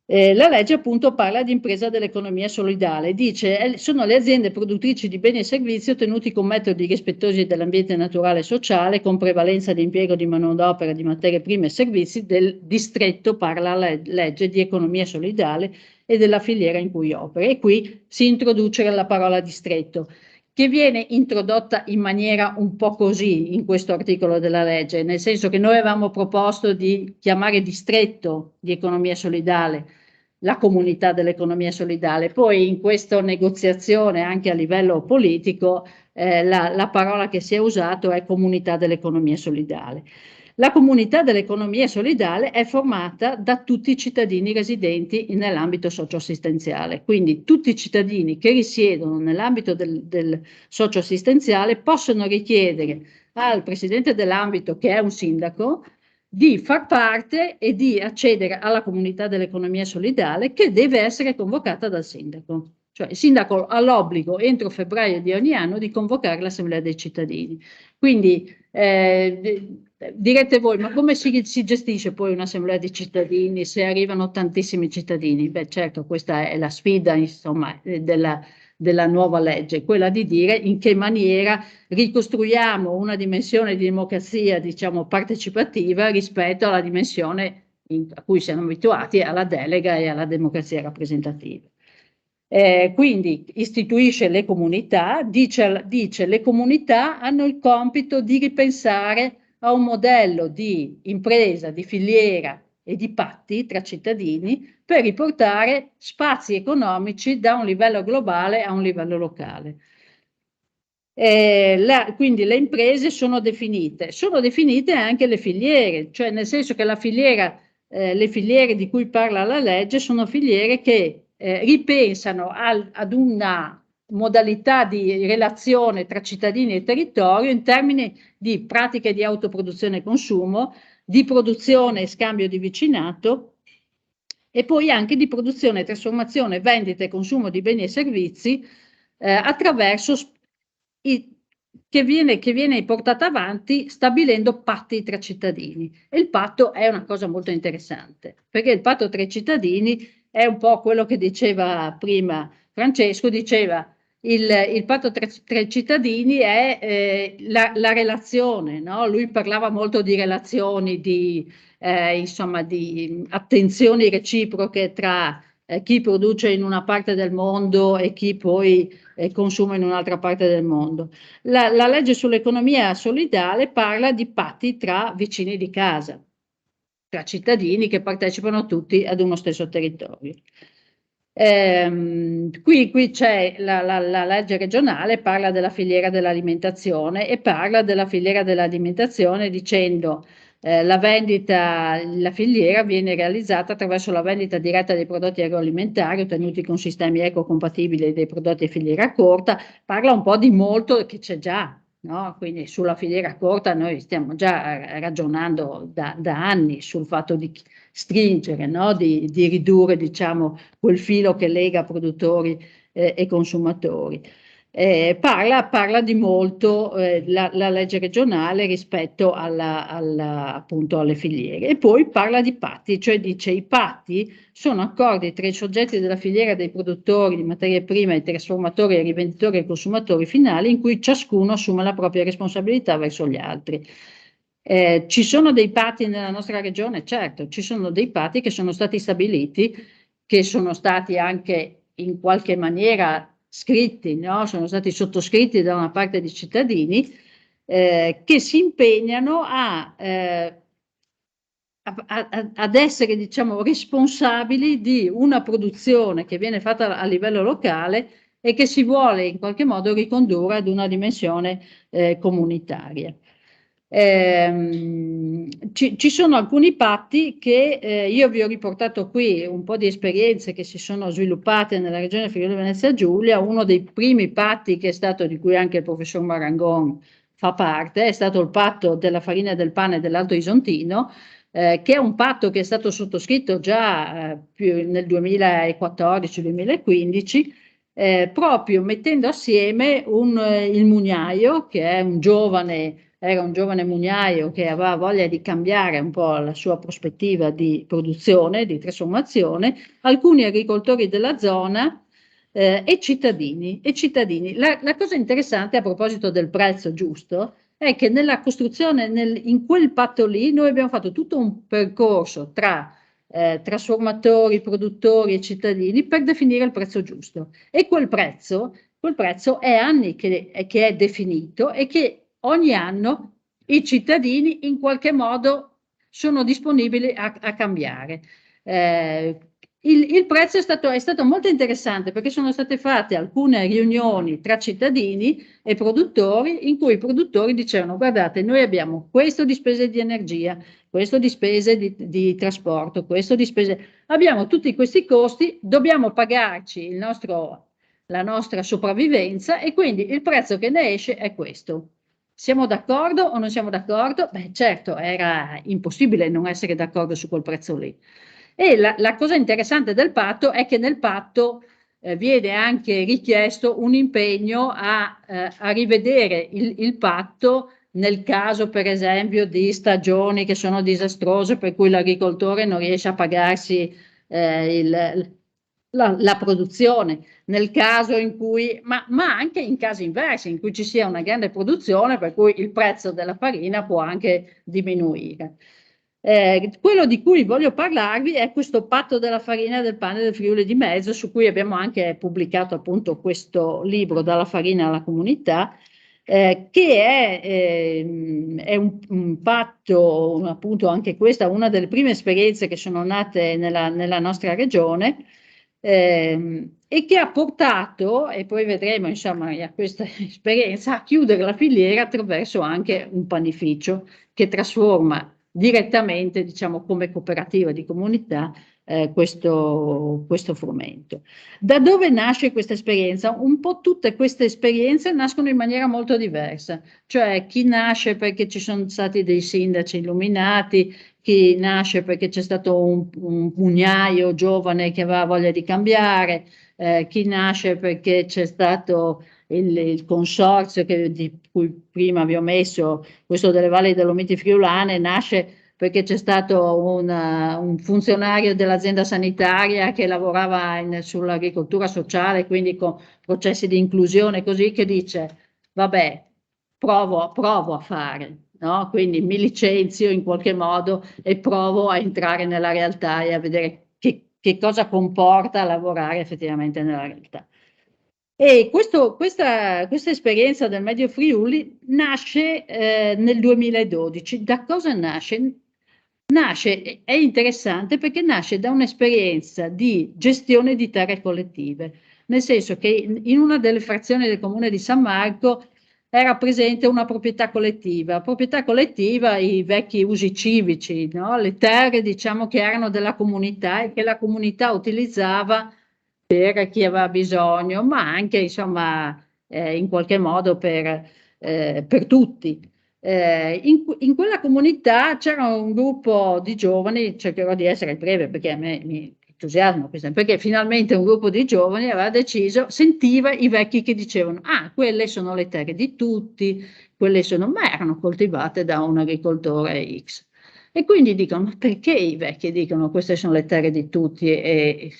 La legge appunto parla di impresa dell'economia solidale, dice sono le aziende produttrici di beni e servizi ottenuti con metodi rispettosi dell'ambiente naturale e sociale, con prevalenza di impiego di manodopera, di materie prime e servizi del distretto, parla la legge di economia solidale, e della filiera in cui opera. E qui si introduce la parola distretto, che viene introdotta in maniera un po' così in questo articolo della legge, nel senso che noi avevamo proposto di chiamare distretto di economia solidale la comunità dell'economia solidale. Poi in questa negoziazione anche a livello politico la parola che si è usato è comunità dell'economia solidale. La comunità dell'economia solidale è formata da tutti i cittadini residenti nell'ambito socioassistenziale, quindi tutti i cittadini che risiedono nell'ambito del socioassistenziale possono richiedere al presidente dell'ambito, che è un sindaco, di far parte e di accedere alla comunità dell'economia solidale, che deve essere convocata dal sindaco. Cioè il sindaco ha l'obbligo entro febbraio di ogni anno di convocare l'assemblea dei cittadini. Quindi direte voi, ma come si gestisce poi un'assemblea di cittadini se arrivano tantissimi cittadini? Beh, certo, questa è la sfida, insomma, della nuova legge, quella di dire in che maniera ricostruiamo una dimensione di democrazia, diciamo, partecipativa rispetto alla dimensione a cui siamo abituati, alla delega e alla democrazia rappresentativa. Quindi istituisce le comunità, dice le comunità hanno il compito di ripensare a un modello di impresa, di filiera e di patti tra cittadini per riportare spazi economici da un livello globale a un livello locale. Quindi le imprese sono definite anche le filiere, cioè nel senso che le filiere di cui parla la legge sono filiere che ripensano ad una modalità di relazione tra cittadini e territorio in termini di pratiche di autoproduzione e consumo, di produzione e scambio di vicinato e poi anche di produzione, trasformazione, vendita e consumo di beni e servizi attraverso che viene portata avanti stabilendo patti tra cittadini. E il patto è una cosa molto interessante, perché il patto tra i cittadini è un po' quello che diceva prima Francesco, diceva il patto tra i cittadini è la relazione, no? Lui parlava molto di relazioni, insomma, di attenzioni reciproche tra chi produce in una parte del mondo e chi poi consuma in un'altra parte del mondo. La legge sull'economia solidale parla di patti tra vicini di casa, tra cittadini che partecipano tutti ad uno stesso territorio. Qui c'è la legge regionale, parla della filiera dell'alimentazione e parla della filiera dell'alimentazione dicendo la filiera viene realizzata attraverso la vendita diretta dei prodotti agroalimentari ottenuti con sistemi ecocompatibili dei prodotti a filiera corta, parla un po' di molto che c'è già, no? Quindi sulla filiera corta noi stiamo già ragionando da anni sul fatto di stringere, no? di ridurre, diciamo, quel filo che lega produttori e consumatori. Parla di molto la legge regionale rispetto appunto alle filiere e poi parla di patti, cioè dice i patti sono accordi tra i soggetti della filiera dei produttori di materie prime, i trasformatori, i rivenditori e i consumatori finali in cui ciascuno assume la propria responsabilità verso gli altri. Ci sono dei patti nella nostra regione? Certo, ci sono dei patti che sono stati stabiliti, che sono stati anche in qualche maniera scritti, no? Sono stati sottoscritti da una parte di cittadini che si impegnano ad essere, diciamo, responsabili di una produzione che viene fatta a livello locale e che si vuole in qualche modo ricondurre ad una dimensione comunitaria. Ci sono alcuni patti che io vi ho riportato qui, un po' di esperienze che si sono sviluppate nella regione Friuli Venezia Giulia. Uno dei primi patti che è stato, di cui anche il professor Marangon fa parte, è stato il patto della farina e del pane dell'Alto Isontino, che è un patto che è stato sottoscritto già nel 2014-2015, proprio mettendo assieme il mugnaio, che è era un giovane mugnaio che aveva voglia di cambiare un po' la sua prospettiva di produzione, di trasformazione, alcuni agricoltori della zona e cittadini. La cosa interessante a proposito del prezzo giusto è che nella costruzione, in quel patto lì, noi abbiamo fatto tutto un percorso tra trasformatori, produttori e cittadini per definire il prezzo giusto. E quel prezzo è anni che è definito e che ogni anno i cittadini in qualche modo sono disponibili a cambiare. Il prezzo è stato molto interessante perché sono state fatte alcune riunioni tra cittadini e produttori in cui i produttori dicevano: guardate, noi abbiamo questo di spese di energia, questo di spese di trasporto, questo di spese, abbiamo tutti questi costi, dobbiamo pagarci la nostra sopravvivenza e quindi il prezzo che ne esce è questo. Siamo d'accordo o non siamo d'accordo? Beh, certo, era impossibile non essere d'accordo su quel prezzo lì. E la cosa interessante del patto è che nel patto viene anche richiesto un impegno a rivedere il patto nel caso, per esempio, di stagioni che sono disastrose, per cui l'agricoltore non riesce a pagarsi la produzione, nel caso in cui, ma anche in casi inversi, in cui ci sia una grande produzione, per cui il prezzo della farina può anche diminuire. Quello di cui voglio parlarvi è questo patto della farina e del pane del Friuli di Mezzo, su cui abbiamo anche pubblicato appunto questo libro, Dalla farina alla comunità, che è un patto, appunto anche questa, una delle prime esperienze che sono nate nella nostra regione, e che ha portato, e poi vedremo insomma a questa esperienza, a chiudere la filiera attraverso anche un panificio che trasforma direttamente, diciamo, come cooperativa di comunità questo frumento. Da dove nasce questa esperienza? Un po' tutte queste esperienze nascono in maniera molto diversa, cioè chi nasce perché ci sono stati dei sindaci illuminati, chi nasce perché c'è stato un mugnaio giovane che aveva voglia di cambiare, chi nasce perché c'è stato il consorzio di cui prima vi ho messo, questo delle Valli Dolomiti Friulane, nasce perché c'è stato un funzionario dell'azienda sanitaria che lavorava sull'agricoltura sociale, quindi con processi di inclusione così, che dice, vabbè, provo a fare, no? Quindi mi licenzio in qualche modo e provo a entrare nella realtà e a vedere che cosa comporta lavorare effettivamente nella realtà. E questa esperienza del Medio Friuli nasce nel 2012. Da cosa nasce? È interessante perché nasce da un'esperienza di gestione di terre collettive, nel senso che in una delle frazioni del comune di San Marco era presente una proprietà collettiva. Proprietà collettiva, i vecchi usi civici, no? Le terre, diciamo, che erano della comunità e che la comunità utilizzava per chi aveva bisogno, ma anche, insomma, in qualche modo per tutti. In quella comunità c'era un gruppo di giovani, cercherò di essere breve perché a me mi entusiasma questo, perché finalmente un gruppo di giovani aveva deciso, sentiva i vecchi che dicevano, ah, quelle sono le terre di tutti, ma erano coltivate da un agricoltore X. E quindi dicono, ma perché i vecchi dicono queste sono le terre di tutti?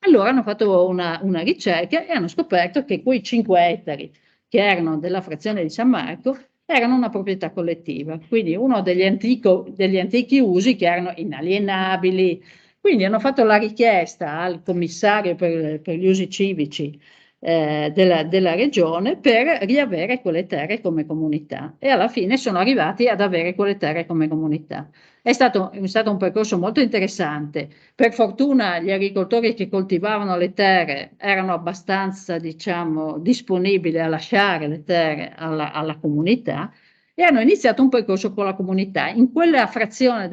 Allora hanno fatto una ricerca e hanno scoperto che quei 5 ettari che erano della frazione di San Marco erano una proprietà collettiva, quindi uno degli antichi usi che erano inalienabili. Quindi hanno fatto la richiesta al commissario per gli usi civici della regione per riavere quelle terre come comunità, e alla fine sono arrivati ad avere quelle terre come comunità. È stato un percorso molto interessante. Per fortuna gli agricoltori che coltivavano le terre erano abbastanza, diciamo, disponibili a lasciare le terre alla comunità, e hanno iniziato un percorso con la comunità. In quella frazione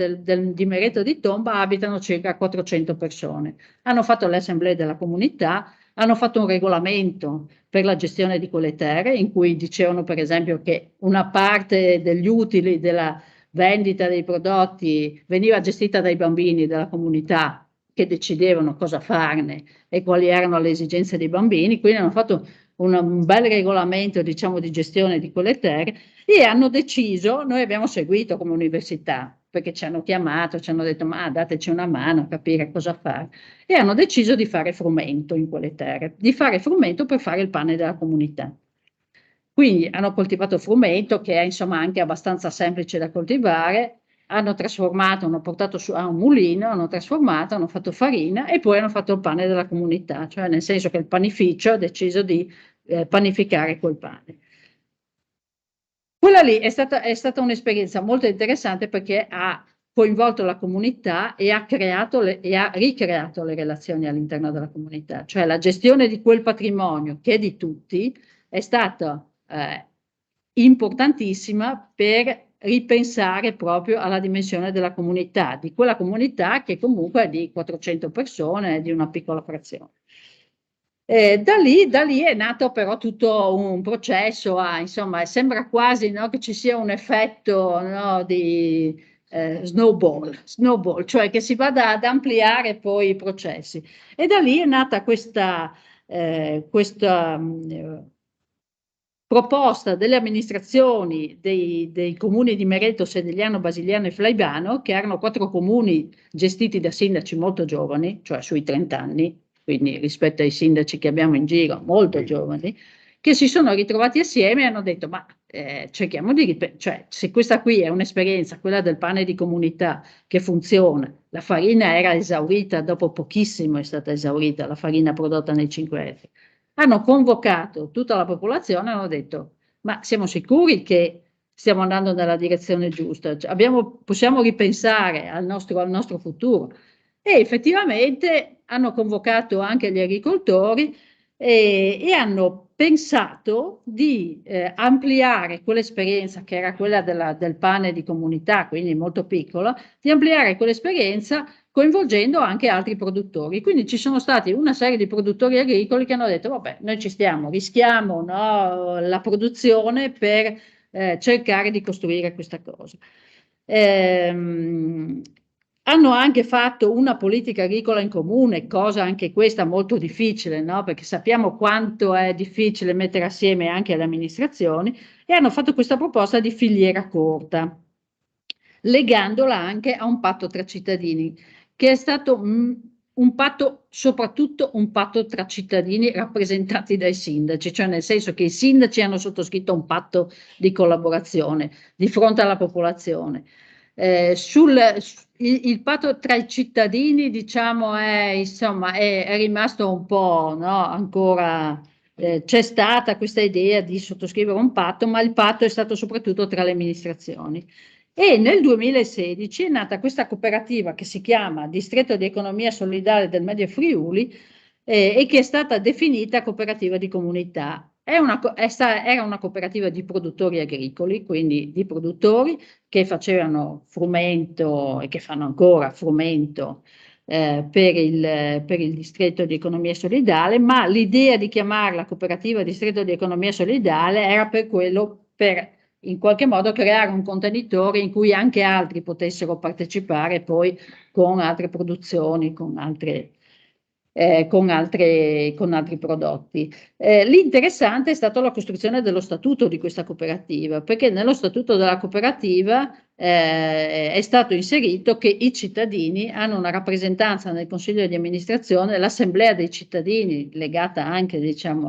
di Mereto di Tomba abitano circa 400 persone. Hanno fatto le assemblee della comunità, hanno fatto un regolamento per la gestione di quelle terre, in cui dicevano per esempio che una parte degli utili della vendita dei prodotti veniva gestita dai bambini della comunità, che decidevano cosa farne e quali erano le esigenze dei bambini. Quindi hanno fatto un bel regolamento, diciamo, di gestione di quelle terre, e hanno deciso, noi abbiamo seguito come università, perché ci hanno chiamato, ci hanno detto ma dateci una mano a capire cosa fare, e hanno deciso di fare frumento in quelle terre, di fare frumento per fare il pane della comunità. Quindi hanno coltivato frumento, che è insomma anche abbastanza semplice da coltivare, hanno trasformato, hanno portato su a un mulino, hanno trasformato, hanno fatto farina e poi hanno fatto il pane della comunità, cioè nel senso che il panificio ha deciso di panificare quel pane. Quella lì è stata un'esperienza molto interessante perché ha coinvolto la comunità e ha ricreato le relazioni all'interno della comunità, cioè la gestione di quel patrimonio che è di tutti è stata importantissima per ripensare proprio alla dimensione della comunità, di quella comunità che comunque è di 400 persone, di una piccola frazione. Da lì è nato però tutto un processo, insomma, sembra quasi, no, che ci sia un effetto, no, di snowball, cioè che si vada ad ampliare poi i processi. E da lì è nata questa proposta delle amministrazioni dei comuni di Mereto, Sedegliano, Basiliano e Flaivano, che erano 4 comuni gestiti da sindaci molto giovani, cioè sui 30 anni, quindi rispetto ai sindaci che abbiamo in giro, molto giovani, che si sono ritrovati assieme e hanno detto ma cerchiamo cioè se questa qui è un'esperienza, quella del pane di comunità, che funziona, la farina era esaurita, dopo pochissimo è stata esaurita la farina prodotta nei 5F. Hanno convocato tutta la popolazione e hanno detto ma siamo sicuri che stiamo andando nella direzione giusta? Cioè, possiamo ripensare al nostro futuro. E effettivamente hanno convocato anche gli agricoltori e hanno pensato di ampliare quell'esperienza che era quella del pane di comunità, quindi molto piccola, di ampliare quell'esperienza coinvolgendo anche altri produttori. Quindi ci sono stati una serie di produttori agricoli che hanno detto, vabbè, noi ci stiamo, rischiamo, no, la produzione per cercare di costruire questa cosa. Hanno anche fatto una politica agricola in comune, cosa anche questa molto difficile, no? Perché sappiamo quanto è difficile mettere assieme anche le amministrazioni, e hanno fatto questa proposta di filiera corta, legandola anche a un patto tra cittadini, che è stato un patto, soprattutto un patto tra cittadini rappresentati dai sindaci, cioè nel senso che i sindaci hanno sottoscritto un patto di collaborazione di fronte alla popolazione. Il patto tra i cittadini, diciamo, è rimasto un po', no, ancora c'è stata questa idea di sottoscrivere un patto, ma il patto è stato soprattutto tra le amministrazioni. E nel 2016 è nata questa cooperativa che si chiama Distretto di Economia Solidale del Medio Friuli e che è stata definita cooperativa di comunità. Era una cooperativa di produttori agricoli, quindi di produttori che facevano frumento e che fanno ancora frumento per il distretto di economia solidale, ma l'idea di chiamarla cooperativa distretto di economia solidale era per in qualche modo creare un contenitore in cui anche altri potessero partecipare poi con altre produzioni, con altri prodotti. L'interessante è stata la costruzione dello statuto di questa cooperativa, perché nello statuto della cooperativa è stato inserito che i cittadini hanno una rappresentanza nel consiglio di amministrazione, l'assemblea dei cittadini, legata anche, diciamo,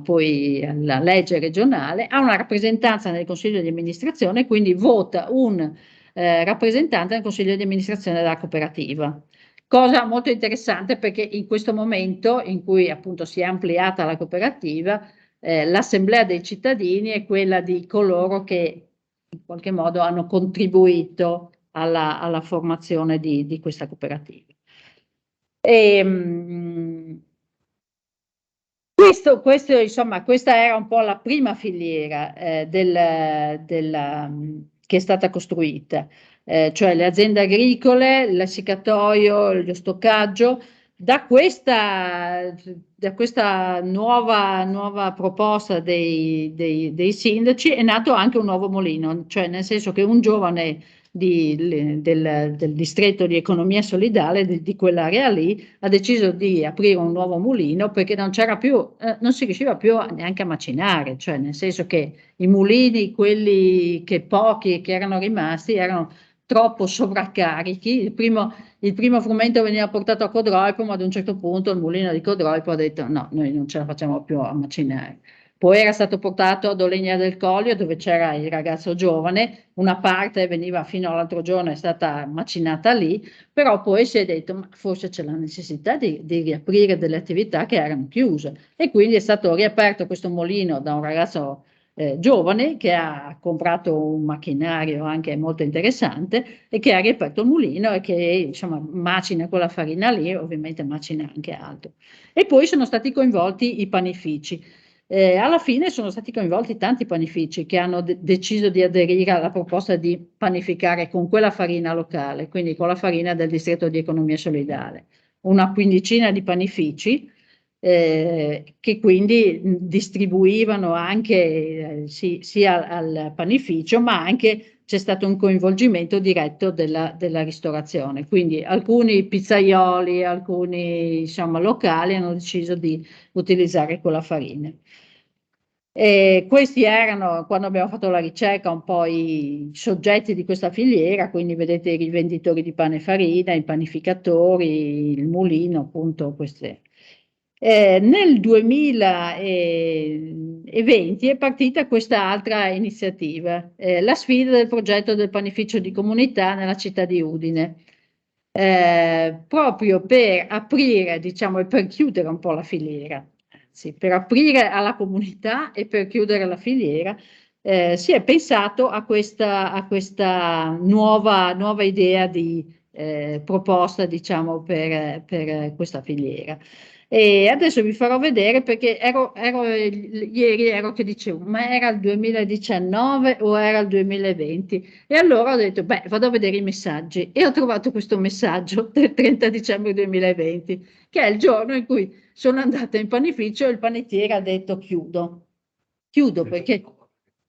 poi alla legge regionale, ha una rappresentanza nel consiglio di amministrazione, quindi vota un rappresentante nel consiglio di amministrazione della cooperativa. Cosa molto interessante, perché in questo momento in cui appunto si è ampliata la cooperativa, l'assemblea dei cittadini è quella di coloro che in qualche modo hanno contribuito alla formazione di questa cooperativa. Insomma, questa era un po' la prima filiera che è stata costruita, cioè le aziende agricole, il leccatoio, lo stoccaggio. Da questa nuova proposta dei sindaci è nato anche un nuovo mulino, cioè nel senso che un giovane del distretto di economia solidale di quell'area lì ha deciso di aprire un nuovo mulino perché non si riusciva più neanche a macinare, cioè nel senso che i mulini, quelli pochi che erano rimasti, erano troppo sovraccarichi. Il primo frumento veniva portato a Codroipo, ma ad un certo punto il mulino di Codroipo ha detto no, noi non ce la facciamo più a macinare. Poi era stato portato ad Olegna del Coglio, dove c'era il ragazzo giovane, una parte veniva fino all'altro giorno, è stata macinata lì, però poi si è detto ma forse c'è la necessità di riaprire delle attività che erano chiuse, e quindi è stato riaperto questo mulino da un ragazzo giovane che ha comprato un macchinario anche molto interessante e che ha riaperto il mulino e che, insomma, macina quella farina lì, ovviamente macina anche altro. E poi sono stati coinvolti i panifici. Alla fine sono stati coinvolti tanti panifici che hanno deciso di aderire alla proposta di panificare con quella farina locale, quindi con la farina del distretto di economia solidale. Una quindicina di panifici che quindi distribuivano anche sia al panificio, ma anche c'è stato un coinvolgimento diretto della ristorazione. Quindi alcuni pizzaioli, alcuni, diciamo, locali hanno deciso di utilizzare quella farina. Questi erano, quando abbiamo fatto la ricerca, un po' i soggetti di questa filiera, quindi vedete i rivenditori di pane e farina, i panificatori, il mulino, appunto queste. Nel 2020 è partita questa altra iniziativa, la sfida del progetto del panificio di comunità nella città di Udine, proprio per aprire, diciamo, e per chiudere un po' la filiera. anzi, per aprire alla comunità e per chiudere la filiera, si è pensato a questa nuova idea di proposta, diciamo, per questa filiera. E adesso vi farò vedere, perché ieri ero che dicevo, ma era il 2019 o era il 2020? E allora ho detto, beh, vado a vedere i messaggi, e ho trovato questo messaggio del 30 dicembre 2020, che è il giorno in cui sono andata in panificio e il panettiere ha detto chiudo perché...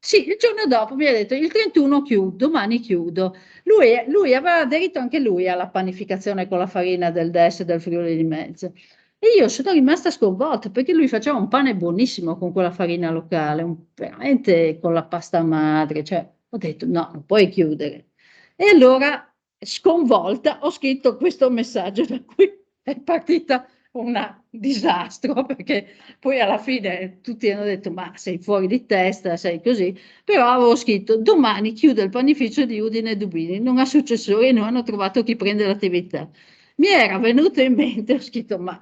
Sì, il giorno dopo mi ha detto il 31 chiudo, domani chiudo. Lui aveva aderito anche lui alla panificazione con la farina del Des e del Friuli di Mezzo. E io sono rimasta sconvolta, perché lui faceva un pane buonissimo con quella farina locale, veramente con la pasta madre. Cioè, ho detto no, non puoi chiudere. E allora, sconvolta, ho scritto questo messaggio, da cui è partita un disastro, perché poi alla fine tutti hanno detto ma sei fuori di testa, sei così, però avevo scritto domani chiude il panificio di Udine e Dubini, non ha successori, non hanno trovato chi prende l'attività. Mi era venuto in mente, ho scritto ma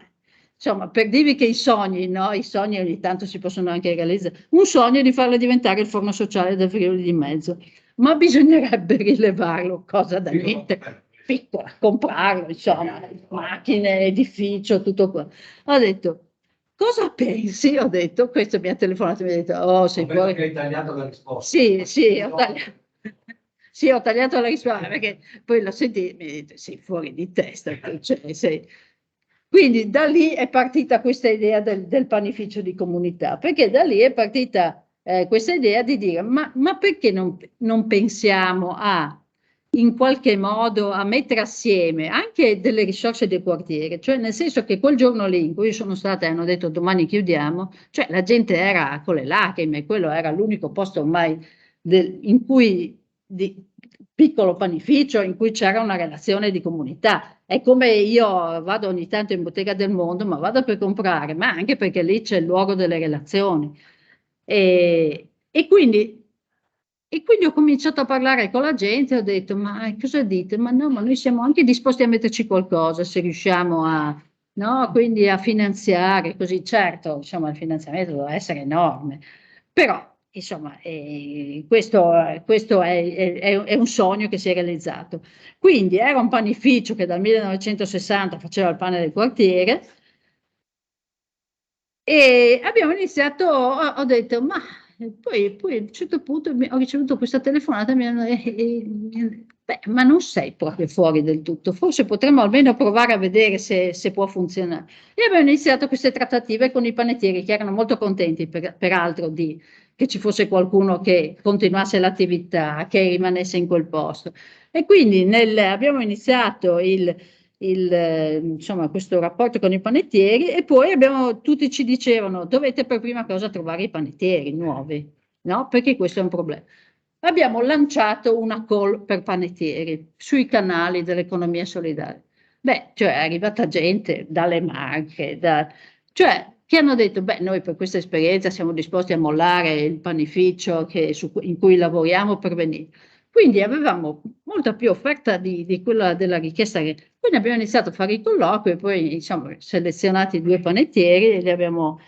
insomma, per dirvi che i sogni, no? I sogni ogni tanto si possono anche realizzare, un sogno è di farle diventare il forno sociale del Friuli di Mezzo, ma bisognerebbe rilevarlo, cosa da niente piccola, comprarlo, insomma, macchine, edificio, tutto qua. Ho detto, cosa pensi? Ho detto, questo mi ha telefonato e mi ha detto, oh, sei fuori. Che hai tagliato la risposta. Sì, ho tagliato. Sì, ho tagliato la risposta, perché poi lo sentì, mi ha detto, sei fuori di testa. Cioè, sei... Quindi da lì è partita questa idea del panificio di comunità, perché da lì è partita questa idea di dire, ma perché non pensiamo a in qualche modo a mettere assieme anche delle risorse del quartiere, cioè nel senso che quel giorno lì in cui io sono stata e hanno detto domani chiudiamo, cioè la gente era con le lacrime, quello era l'unico posto ormai in cui, piccolo panificio, in cui c'era una relazione di comunità. È come io vado ogni tanto in Bottega del Mondo, ma vado per comprare, ma anche perché lì c'è il luogo delle relazioni. E quindi ho cominciato a parlare con la gente, ho detto, ma cosa dite? Ma no, ma noi siamo anche disposti a metterci qualcosa se riusciamo a, no? Quindi a finanziare, così certo, insomma, il finanziamento deve essere enorme, però, insomma, questo è un sogno che si è realizzato. Quindi era un panificio che dal 1960 faceva il pane del quartiere, e abbiamo iniziato, ho detto, ma poi a un certo punto ho ricevuto questa telefonata, beh, ma non sei proprio fuori del tutto, forse potremmo almeno provare a vedere se può funzionare. E abbiamo iniziato queste trattative con i panettieri, che erano molto contenti, peraltro, che ci fosse qualcuno che continuasse l'attività, che rimanesse in quel posto. E quindi abbiamo iniziato insomma, questo rapporto con i panettieri, e poi tutti ci dicevano dovete per prima cosa trovare i panettieri nuovi, no? Perché questo è un problema. Abbiamo lanciato una call per panettieri sui canali dell'economia solidale. Beh, cioè è arrivata gente dalle Marche, cioè che hanno detto, beh, noi per questa esperienza siamo disposti a mollare il panificio in cui lavoriamo per venire. Quindi avevamo molta più offerta di quella della richiesta. Quindi abbiamo iniziato a fare i colloqui e poi insomma selezionati 2 panettieri e li abbiamo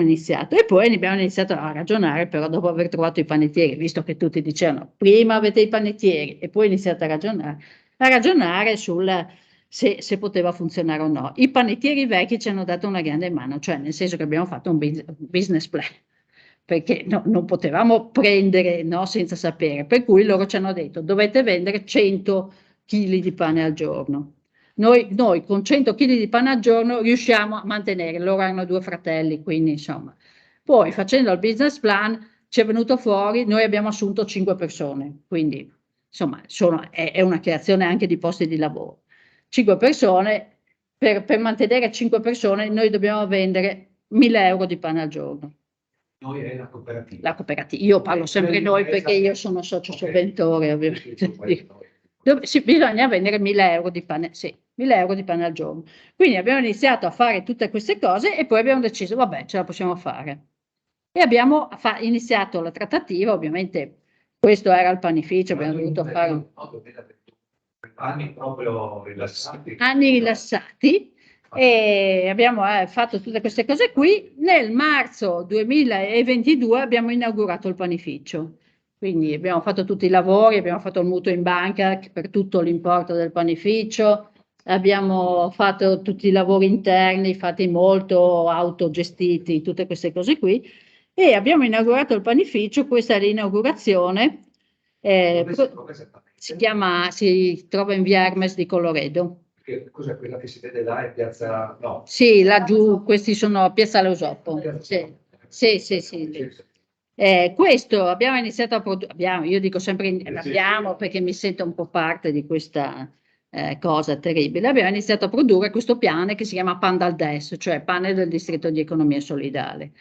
iniziato. E poi abbiamo iniziato a ragionare, però dopo aver trovato i panettieri, visto che tutti dicevano prima avete i panettieri e poi iniziate a ragionare sul se poteva funzionare o no. I panettieri vecchi ci hanno dato una grande mano, cioè nel senso che abbiamo fatto un business plan, perché non potevamo prendere, no, senza sapere, per cui loro ci hanno detto dovete vendere 100 kg di pane al giorno. Noi con 100 kg di pane al giorno riusciamo a mantenere, loro hanno 2 fratelli, quindi insomma. Poi facendo il business plan ci è venuto fuori, noi abbiamo assunto 5 persone, quindi insomma è una creazione anche di posti di lavoro. 5 persone, per mantenere 5 persone noi dobbiamo vendere 1.000 euro di pane al giorno. Noi è la cooperativa. La cooperativa, io parlo sempre noi perché io sono socio sovventore, ovviamente. Bisogna vendere 1.000 euro di pane, sì, 1.000 euro di pane al giorno. Quindi abbiamo iniziato a fare tutte queste cose e poi abbiamo deciso, vabbè, ce la possiamo fare. E abbiamo iniziato la trattativa, ovviamente questo era il panificio, abbiamo dovuto fare anni proprio rilassati. Anni rilassati, E abbiamo fatto tutte queste cose qui. Nel marzo 2022 abbiamo inaugurato il panificio. Quindi abbiamo fatto tutti i lavori, abbiamo fatto il mutuo in banca per tutto l'importo del panificio, abbiamo fatto tutti i lavori interni, fatti molto autogestiti, tutte queste cose qui, e abbiamo inaugurato il panificio. Questa è l'inaugurazione. Si trova in via Hermes di Colloredo. Cos'è quella che si vede là? È piazza... No. Sì, laggiù, questi sono Piazza Leusoppo. Sì. Questo abbiamo iniziato a produrre, io dico sempre abbiamo perché mi sento un po' parte di questa cosa terribile. Abbiamo iniziato a produrre questo pane che si chiama Pandaldes, cioè pane del distretto di economia solidale.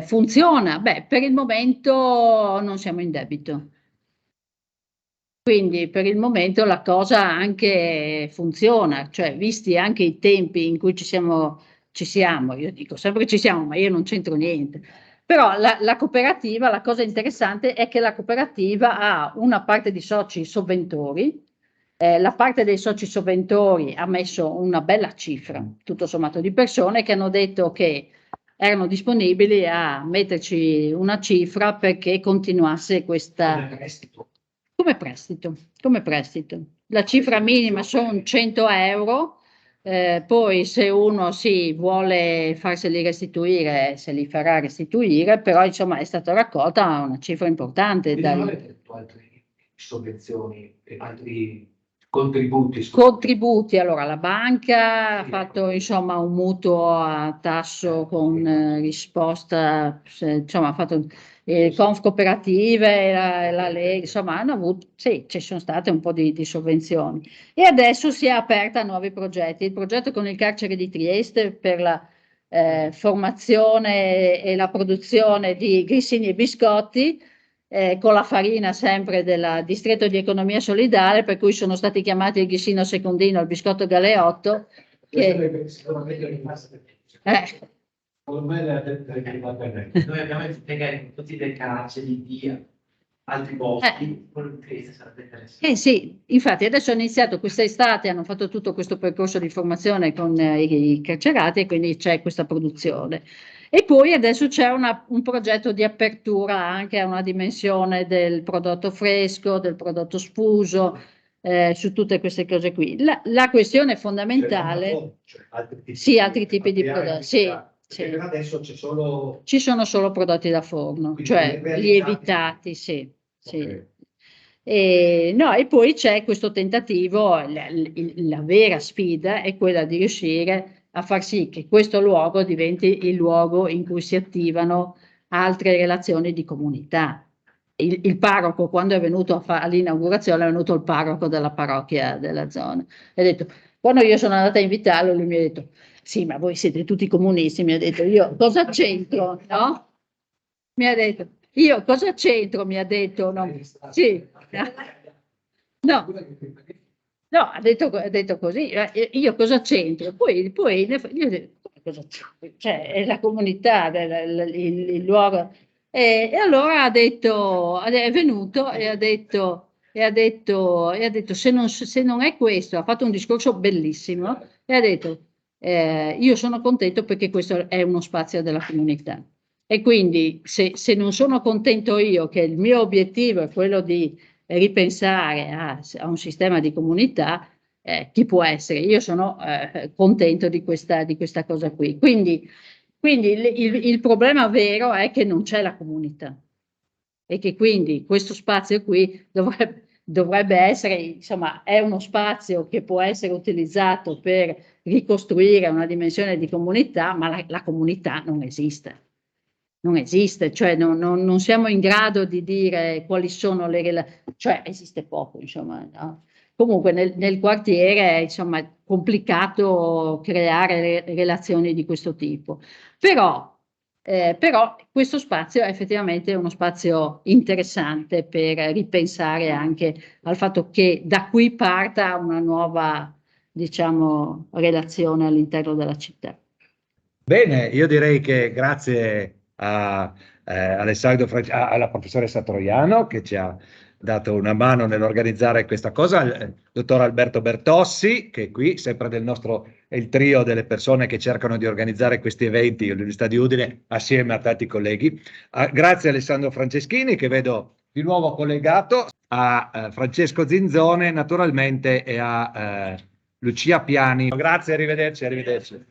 Funziona? Beh, per il momento non siamo in debito. Quindi per il momento la cosa anche funziona, cioè visti anche i tempi in cui ci siamo, io dico sempre che ci siamo, ma io non c'entro niente. Però la cooperativa, la cosa interessante è che la cooperativa ha una parte di soci sovventori, la parte dei soci sovventori ha messo una bella cifra, tutto sommato, di persone che hanno detto che erano disponibili a metterci una cifra perché continuasse questa... Come prestito. La cifra minima sono 100 euro, poi se uno vuole farseli restituire, se li farà restituire, però insomma è stata raccolta una cifra importante. Non avete altre sovvenzioni, altri contributi? Contributi, allora la banca ha fatto insomma un mutuo a tasso con risposta, insomma ha fatto Conf Cooperative, la Lega, insomma hanno avuto, sì, ci sono state un po' di sovvenzioni. E adesso si è aperta a nuovi progetti. Il progetto con il carcere di Trieste per la formazione e la produzione di grissini e biscotti, con la farina sempre del distretto di economia solidale, per cui sono stati chiamati il grissino secondino, il biscotto galeotto. Noi abbiamo spiegare tutti dei carceri di altri posti, sarebbe interessante. Sì, infatti adesso hanno iniziato quest'estate, hanno fatto tutto questo percorso di formazione con i carcerati e quindi c'è questa produzione. E poi adesso c'è un progetto di apertura anche a una dimensione del prodotto fresco, del prodotto sfuso, su tutte queste cose qui. La questione fondamentale... altri tipi di prodotti, sì. Per adesso ci sono solo prodotti da forno, cioè lievitati, sì. Okay. E poi c'è questo tentativo, la vera sfida è quella di riuscire a far sì che questo luogo diventi il luogo in cui si attivano altre relazioni di comunità. Il parroco, quando è venuto all'inaugurazione, è venuto il parroco della parrocchia della zona. Ha detto, quando io sono andata a invitarlo, lui mi ha detto, sì, ma voi siete tutti comunisti, mi ha detto, io cosa c'entro, no? Mi ha detto, io cosa c'entro, mi ha detto, no? Sì. No, ha detto così, io cosa c'entro? Poi io ho detto, cosa c'entro? Cioè, è la comunità, il luogo. E allora è venuto e ha detto, se non è questo, ha fatto un discorso bellissimo e ha detto, io sono contento perché questo è uno spazio della comunità. E quindi se non sono contento io che il mio obiettivo è quello di ripensare a un sistema di comunità, chi può essere? Io sono contento di questa cosa qui. Quindi il problema vero è che non c'è la comunità e che quindi questo spazio qui dovrebbe essere, insomma, è uno spazio che può essere utilizzato per ricostruire una dimensione di comunità, ma la comunità non esiste. Non esiste, cioè non siamo in grado di dire quali sono le relazioni, cioè esiste poco, insomma, no? Comunque nel quartiere insomma, è complicato creare relazioni di questo tipo, però questo spazio è effettivamente uno spazio interessante per ripensare anche al fatto che da qui parta una nuova, diciamo, relazione all'interno della città. Bene, io direi che grazie a alla professoressa Troiano che ci ha dato una mano nell'organizzare questa cosa, al dottor Alberto Bertossi, che è qui, sempre del nostro è il trio delle persone che cercano di organizzare questi eventi all'Università di Udine assieme a tanti colleghi. Grazie a Alessandro Franceschini, che vedo di nuovo collegato, a Francesco Zinzone naturalmente e a Lucia Piani. Grazie, arrivederci.